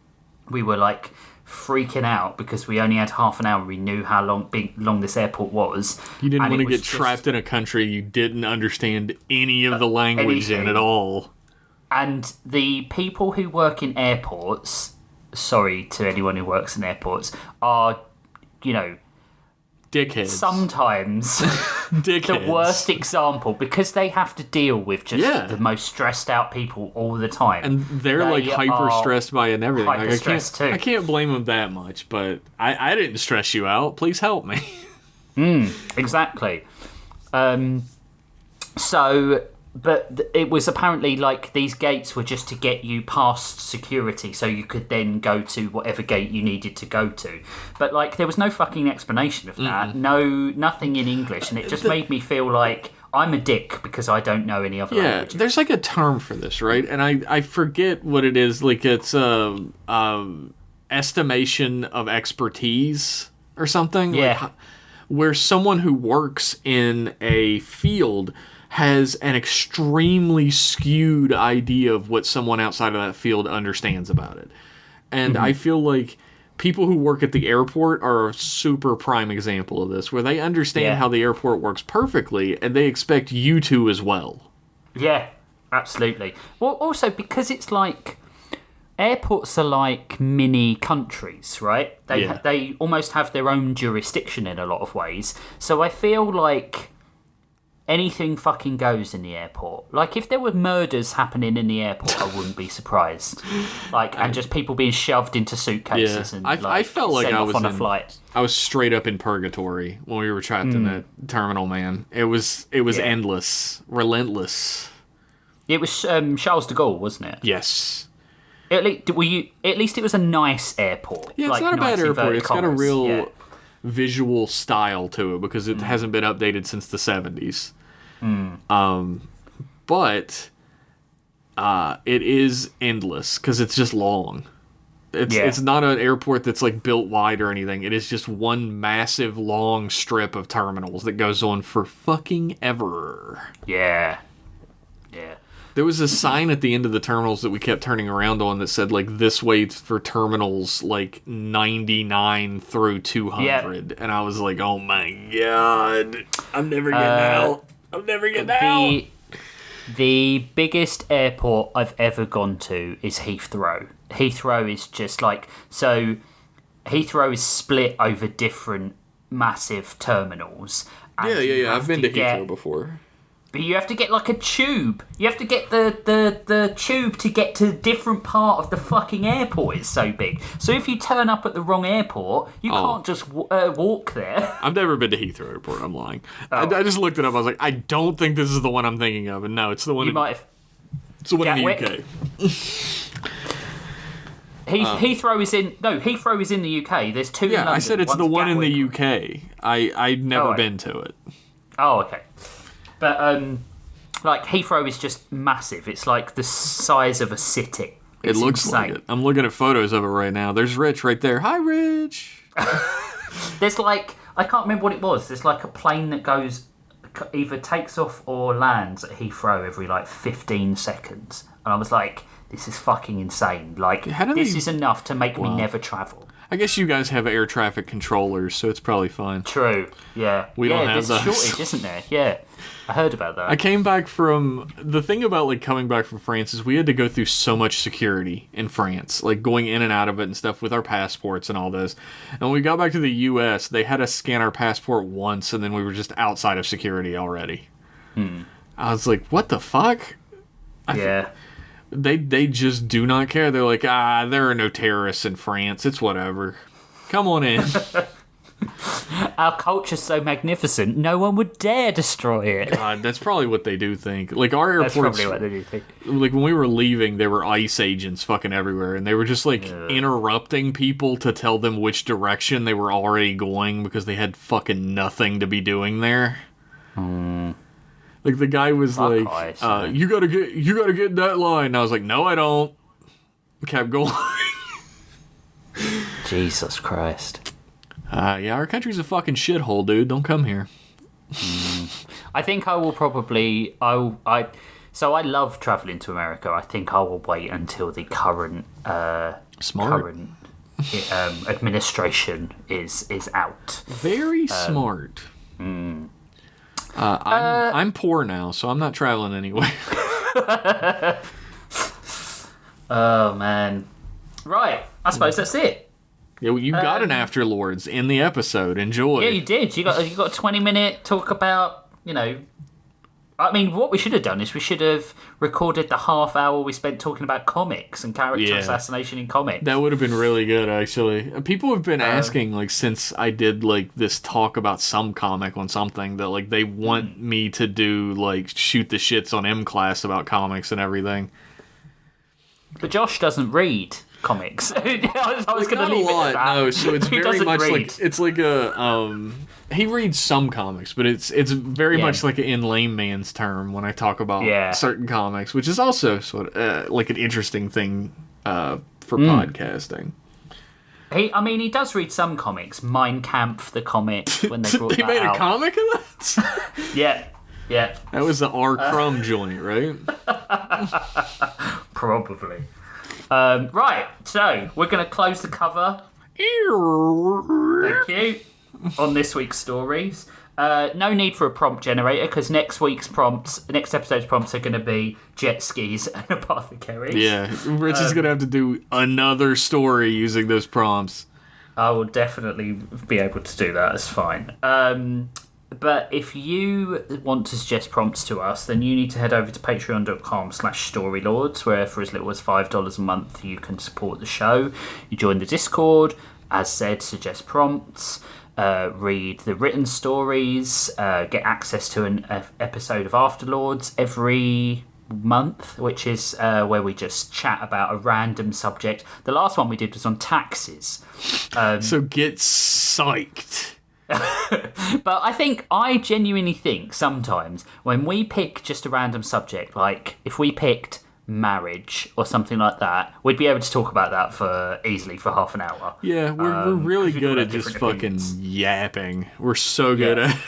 we were like, freaking out because we only had half an hour. We knew how long this airport was. You didn't want to get trapped in a country you didn't understand any of the language in at all. And the people who work in airports, sorry to anyone who works in airports, are, dickheads. Sometimes dickheads. The worst example, because they have to deal with just the most stressed out people all the time. And they're like hyper stressed by it and everything. Hyper stressed too. I can't blame them that much, but I didn't stress you out. Please help me. Exactly. But it was apparently like these gates were just to get you past security so you could then go to whatever gate you needed to go to. But like there was no fucking explanation of that. Nothing in English, and it just made me feel like I'm a dick because I don't know any other language. Yeah, there's like a term for this, right? And I forget what it is. Like it's estimation of expertise or something. Yeah. Like, where someone who works in a field has an extremely skewed idea of what someone outside of that field understands about it. And I feel like people who work at the airport are a super prime example of this, where they understand how the airport works perfectly, and they expect you to as well. Yeah, absolutely. Well, also, because it's like... Airports are like mini countries, right? They almost have their own jurisdiction in a lot of ways. So I feel like... anything fucking goes in the airport. Like, if there were murders happening in the airport, I wouldn't be surprised. Like, and just people being shoved into suitcases and I felt like I was on a flight. I was straight up in purgatory when we were trapped in that terminal, man. It was endless, relentless. It was Charles de Gaulle, wasn't it? Yes. At least it was a nice airport. Yeah, it's not a bad airport. It's got a real visual style to it because it hasn't been updated since the 70s. But it is endless because it's just long. It's not an airport that's like built wide or anything. It is just one massive long strip of terminals that goes on for fucking ever. Yeah. There was a sign at the end of the terminals that we kept turning around on that said, like, this waits for terminals, like, 99 through 200. And I was like, oh my god. I'm never getting out. I'm never getting out. The biggest airport I've ever gone to is Heathrow. Heathrow is just like... So, Heathrow is split over different massive terminals. Yeah. I've been to Heathrow before. But you have to get like a tube. You have to get the tube to get to a different part of the fucking airport. It's so big. So if you turn up at the wrong airport, you can't just walk there. I've never been to Heathrow Airport. I'm lying. I just looked it up. I was like, I don't think this is the one I'm thinking of. And no, it's the one. It's the one Gatwick. in the UK. Heathrow is in the UK. There's two in London. I said it's the one in the UK. I'd never been to it. Oh, okay. But, like, Heathrow is just massive. It's like the size of a city. It looks insane. Like it. I'm looking at photos of it right now. There's Rich right there. Hi, Rich! There's like, I can't remember what it was. There's like a plane that goes, either takes off or lands at Heathrow every like 15 seconds. And I was like, this is fucking insane. Like, this is enough to make me never travel. I guess you guys have air traffic controllers, so it's probably fine. True. Yeah. We don't have there's those. a shortage, isn't there? Yeah. I heard about that. I came back from... The thing about, like, coming back from France is we had to go through so much security in France, like, going in and out of it and stuff with our passports and all this. And when we got back to the U.S., they had us scan our passport once, and then we were just outside of security already. I was like, what the fuck? They just do not care. They're like, there are no terrorists in France. It's whatever. Come on in. Our culture's so magnificent, no one would dare destroy it. God, that's probably what they do think. Like, our airports... That's probably what they do think. Like, when we were leaving, there were ICE agents fucking everywhere, and they were just, like, interrupting people to tell them which direction they were already going because they had fucking nothing to be doing there. Like, the guy was like, ICE, you gotta get in that line. And I was like, no, I don't. Kept going. Jesus Christ. Yeah, our country's a fucking shithole, dude. Don't come here. I think I will probably... So I love travelling to America. I think I will wait until the current administration is out. Very smart. I'm poor now, so I'm not traveling anywhere. Oh, man. Right. I suppose that's it. Yeah, well, you got an Afterlords in the episode. Enjoy. Yeah, you did. You got a 20-minute talk about, I mean, what we should have done is we should have recorded the half hour we spent talking about comics and character assassination in comics. That would have been really good, actually. People have been asking, like, since I did, like, this talk about some comic on something, that, like, they want me to do, like, shoot the shits on M-Class about comics and everything. But Josh doesn't read comics. I was going to leave it at that. No, so it's very much like it's like a he reads some comics, but it's very much like in layman's term when I talk about certain comics, which is also sort of like an interesting thing for podcasting. He does read some comics. Mein Kampf, the comic, when they brought they that made out. a comic of that. Yeah. That was the R. Crumb joint, right? Probably. Right, so we're going to close the cover. Thank you. On this week's stories. No need for a prompt generator because next episode's prompts are going to be jet skis and apothecaries. Yeah, Rich is going to have to do another story using those prompts. I will definitely be able to do that. It's fine. But if you want to suggest prompts to us, then you need to head over to patreon.com/storylords, where for as little as $5 a month you can support the show. You join the Discord, as said, suggest prompts, read the written stories, get access to an episode of Afterlords every month, which is where we just chat about a random subject. The last one we did was on taxes. So get psyched. But I genuinely think sometimes when we pick just a random subject, like if we picked marriage or something like that, we'd be able to talk about that easily for half an hour. Yeah, we're really good at just fucking yapping. We're so good at it.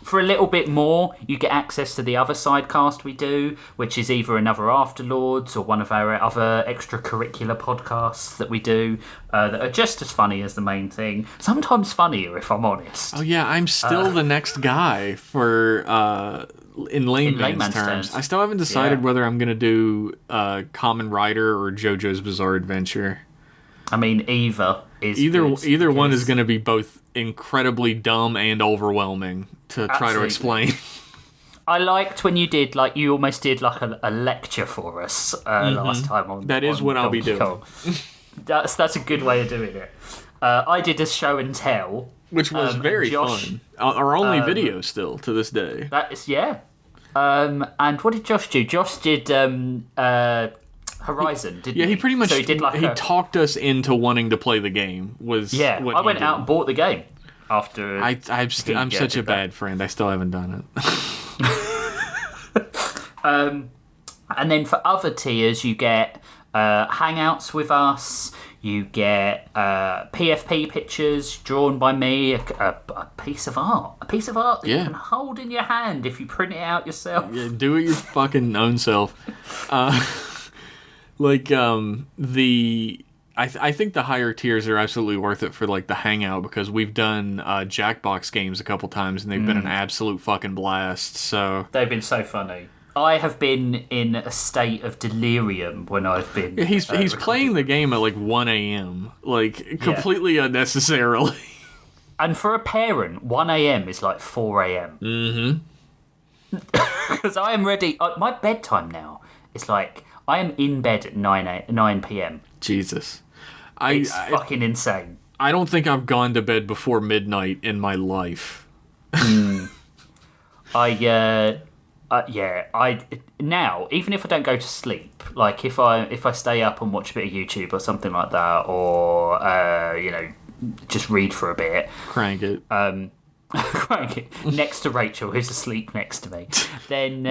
For a little bit more, you get access to the other sidecast we do, which is either another Afterlords or one of our other extracurricular podcasts that we do that are just as funny as the main thing. Sometimes funnier, if I'm honest. Oh yeah, I'm still the next guy for in layman's terms. I still haven't decided whether I'm going to do Kamen Rider or JoJo's Bizarre Adventure. I mean, either one is going to be both incredibly dumb and overwhelming to try to explain. I liked when you almost did like a lecture for us last time on. That is what I'll be doing. That's a good way of doing it. I did a show and tell, which was very fun. Our only video still to this day. That is and what did Josh do? Josh did Horizon, didn't he? Yeah, he pretty much he talked us into wanting to play the game. I went out and bought the game after. I'm such a bad friend. I still haven't done it. And then for other tiers, you get hangouts with us. You get PFP pictures drawn by me, a piece of art that you can hold in your hand if you print it out yourself. Yeah, do it your fucking own self. I think the higher tiers are absolutely worth it for like the hangout, because we've done Jackbox games a couple times and they've been an absolute fucking blast. So they've been so funny. I have been in a state of delirium when I've been. He's playing the game at like 1 a.m. like completely unnecessarily. And for a parent, 1 a.m. is like 4 a.m. Mm-hmm. Because I am ready. My bedtime now is like I am in bed at 9 p.m. Jesus. It's fucking insane. I don't think I've gone to bed before midnight in my life. I now, even if I don't go to sleep, like if I stay up and watch a bit of YouTube or something like that, or just read for a bit, crank it next to Rachel, who's asleep next to me, then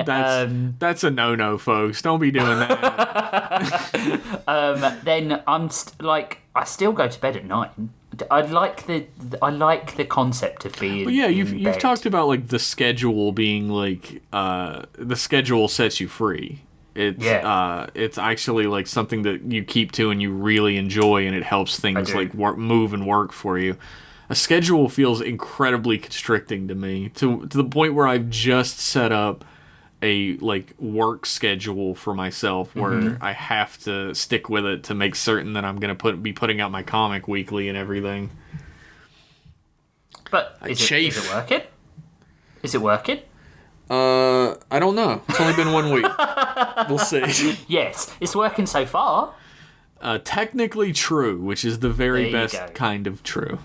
that's a no, folks. Don't be doing that. Then I'm I still go to bed at 9. I like the concept of being. Well, yeah, you've talked about like the schedule being like the schedule sets you free. It's actually like something that you keep to and you really enjoy, and it helps things like move and work for you. A schedule feels incredibly constricting to me, to the point where I've just set up a like work schedule for myself where I have to stick with it to make certain that I'm going to be putting out my comic weekly and everything. But is it working? Is it working? I don't know. It's only been 1 week. We'll see. Yes, it's working so far. Technically true, which is the very best kind of true.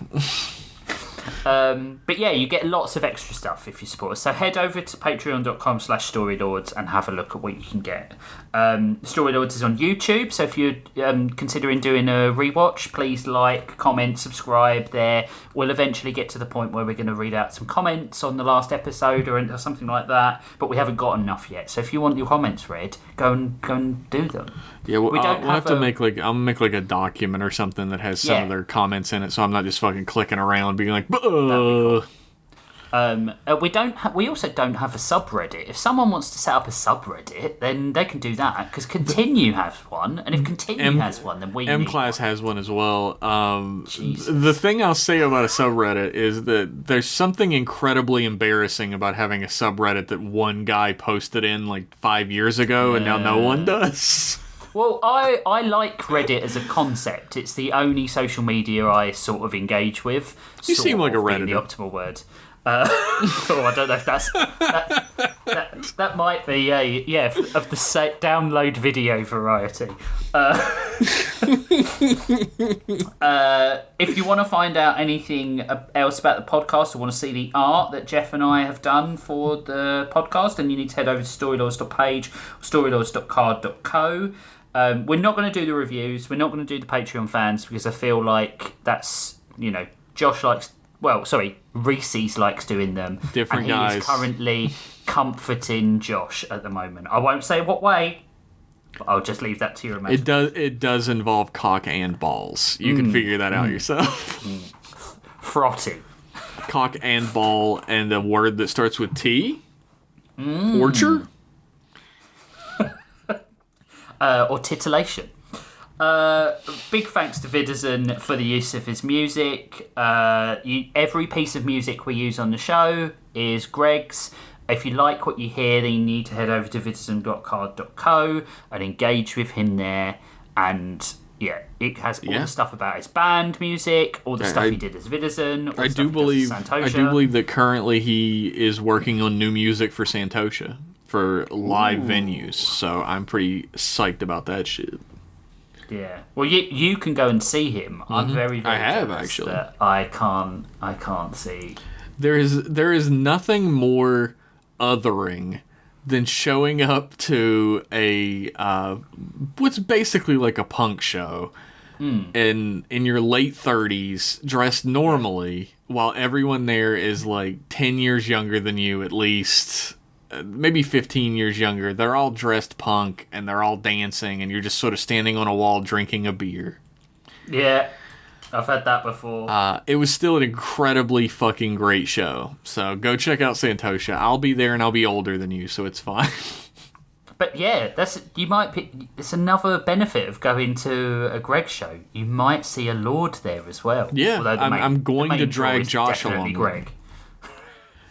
But yeah, you get lots of extra stuff if you support us. So head over to patreon.com/storylords and have a look at what you can get. Storylords is on YouTube, so if you're considering doing a rewatch, please like, comment, subscribe there. We'll eventually get to the point where we're going to read out some comments on the last episode or something like that, but we haven't got enough yet. So if you want your comments read, go and do them. Yeah, we'll have to make like I'll make like a document or something that has some of their comments in it, so I'm not just fucking clicking around being like, cool. We also don't have a subreddit. If someone wants to set up a subreddit, then they can do that, because Continue has one, and if Continue has one, then we M-Class has one as well. The thing I'll say about a subreddit is that there's something incredibly embarrassing about having a subreddit that one guy posted in like 5 years ago, and now no one does. Well, I like Reddit as a concept. It's the only social media I sort of engage with. You seem like a Redditor. The optimal word. I don't know if that might be of the download video variety. If you want to find out anything else about the podcast or want to see the art that Jeff and I have done for the podcast, then you need to head over to storylords.page, storylords.card.co. We're not going to do the reviews. We're not going to do the Patreon fans, because I feel like that's, Josh likes... Well, sorry, Reese's likes doing them. Different guys. He is currently comforting Josh at the moment. I won't say what way, but I'll just leave that to your imagination. It does involve cock and balls. You can figure that out yourself. Frotty. Cock and ball, and a word that starts with T? Orchard? Or titillation. Big thanks to Vidderson for the use of his music. Every piece of music we use on the show is Greg's. If you like what you hear, then you need to head over to vidderson.card.co and engage with him there. And it has all the stuff about his band music, all the stuff he did as Vidderson. I do believe that currently he is working on new music for Santosha for live venues. So I'm pretty psyched about that shit. Yeah. Well, you can go and see him. I'm very, very actually. That I can't see. There is nothing more othering than showing up to a what's basically like a punk show in your late 30s, dressed normally, while everyone there is like 10 years younger than you at least. Maybe 15 years younger. They're all dressed punk and they're all dancing, and you're just sort of standing on a wall drinking a beer. Yeah, I've had that before. It was still an incredibly fucking great show. So go check out Santosha. I'll be there and I'll be older than you, so it's fine. But yeah, it's another benefit of going to a Greg show. You might see a Lord there as well. Yeah, I'm going to drag Josh along. Greg.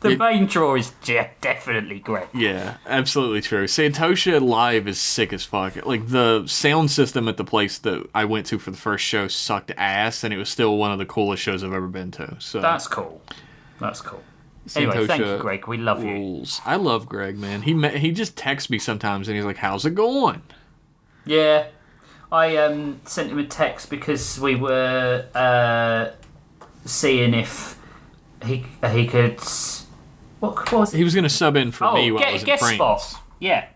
The main draw is definitely Greg. Yeah, absolutely true. Santosha live is sick as fuck. Like, the sound system at the place that I went to for the first show sucked ass, and it was still one of the coolest shows I've ever been to. So that's cool. Anyway, thank you, Greg. We love rules. You. I love Greg, man. He just texts me sometimes, and he's like, "How's it going?" Yeah, I sent him a text because we were seeing if he could. What was it? He was going to sub in for me while I was in France. Spot. Yeah.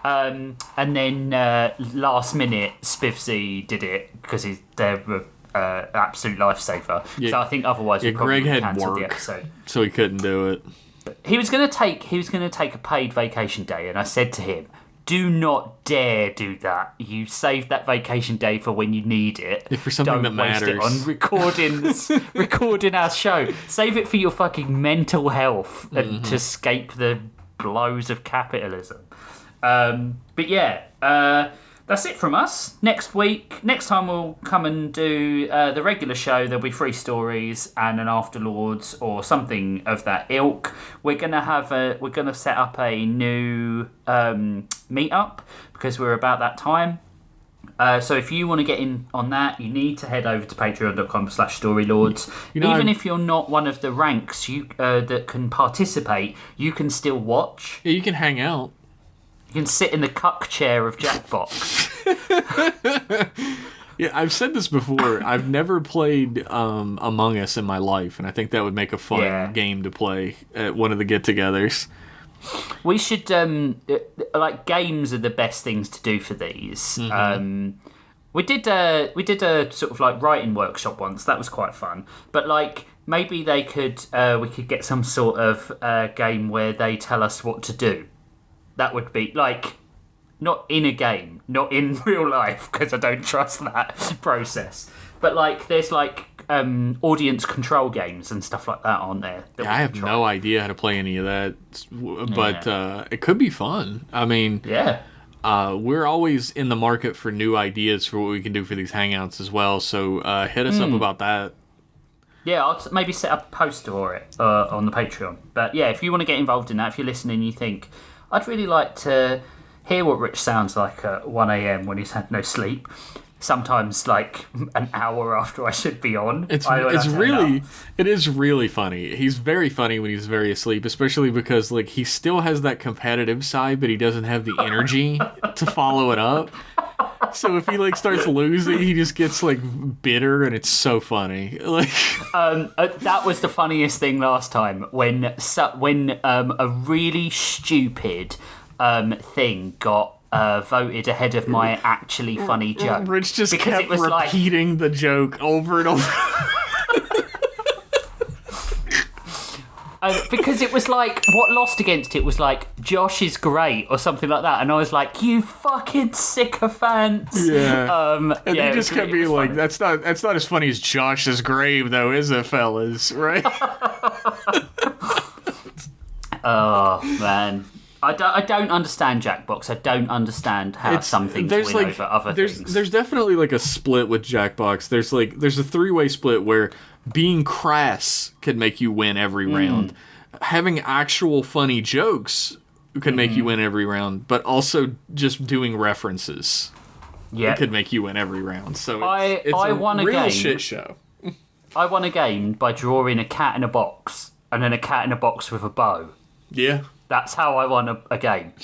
And then last minute, Spivsy did it because they're absolute lifesaver. Yeah. So I think otherwise we probably Greg had cancelled the work, episode. So he couldn't do it. He was going to take a paid vacation day, and I said to him, "Do not dare do that. You save that vacation day for when you need it. For something that matters. Don't waste it on recording our show. Save it for your fucking mental health and to escape the blows of capitalism." But yeah, that's it from us. Next time we'll come and do the regular show. There'll be 3 stories and an Afterlords or something of that ilk. We're gonna set up a new meetup because we're about that time. So if you want to get in on that, you need to head over to patreon.com/storylords. Even if you're not one of the ranks that can participate, you can still watch. Yeah, you can hang out. You can sit in the cuck chair of Jackbox. Yeah, I've said this before. I've never played Among Us in my life, and I think that would make a fun game to play at one of the get-togethers. We should, games are the best things to do for these. We did a sort of like writing workshop once. That was quite fun. But maybe we could get some sort of game where they tell us what to do. That would be not in a game, not in real life, because I don't trust that process. But there's audience control games and stuff like that, aren't there? I have no idea how to play any of that, but it could be fun. I mean, we're always in the market for new ideas for what we can do for these hangouts as well. So hit us up about that. Yeah, I'll maybe set up a post for it on the Patreon. But yeah, if you want to get involved in that, if you're listening and you think, I'd really like to hear what Rich sounds like at 1 a.m. when he's had no sleep. Sometimes an hour after I should be on. It is really funny. He's very funny when he's very asleep, especially because he still has that competitive side, but he doesn't have the energy to follow it up. So if he starts losing, he just gets bitter, and it's so funny. That was the funniest thing last time when a really stupid thing got voted ahead of my actually funny joke. Rich just kept repeating the joke over and over. Because it was what lost against it was Josh is great or something like that, and I was like, you fucking sycophants. Yeah. And he just kept being like, that's not as funny as Josh's grave though, is it, fellas? Right? Oh man. I don't understand Jackbox. I don't understand how some things win over other things. There's definitely a split with Jackbox. There's a 3-way split where being crass can make you win every round. Having actual funny jokes can make you win every round, but also just doing references could make you win every round. So it's a real shit show. I won a game by drawing a cat in a box and then a cat in a box with a bow. Yeah. That's how I won a game.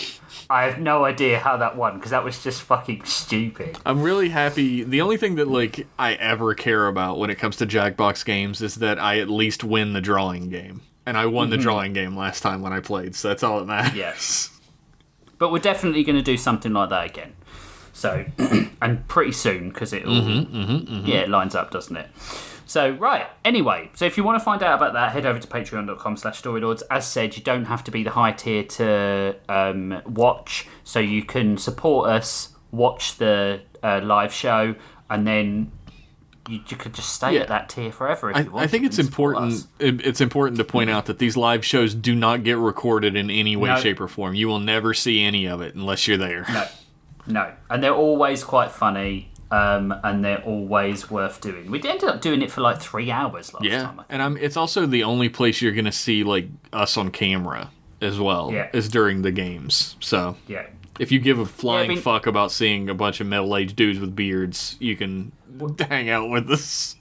I have no idea how that won, because that was just fucking stupid. I'm really happy. The only thing that I ever care about when it comes to Jackbox games is that I at least win the drawing game. And I won the drawing game last time when I played, so that's all that matters. Yes. But we're definitely going to do something like that again. So, and pretty soon, because it it lines up, doesn't it? So, right, anyway, so if you want to find out about that, head over to patreon.com/storylords. As said, you don't have to be the high tier to watch, so you can support us, watch the live show, and then you could just stay at that tier forever if you want. I think it's important. It's important to point out that these live shows do not get recorded in any way, shape, or form. You will never see any of it unless you're there. No, and they're always quite funny. And they're always worth doing. We ended up doing it for like 3 hours last time. And it's also the only place you're going to see like us on camera as well is during the games. So if you give a flying fuck about seeing a bunch of middle-aged dudes with beards, you can hang out with us.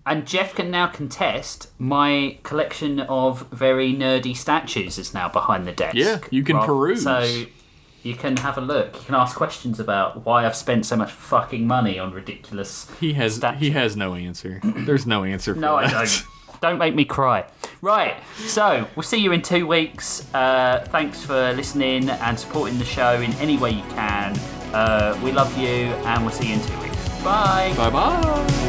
And Jeff can now contest my collection of very nerdy statues is now behind the desk. Yeah, you can peruse. So you can have a look. You can ask questions about why I've spent so much fucking money on ridiculous statues. He has no answer. There's no answer for that. No, I don't. Don't make me cry. Right, so we'll see you in 2 weeks. Thanks for listening and supporting the show in any way you can. We love you, and we'll see you in 2 weeks. Bye. Bye-bye.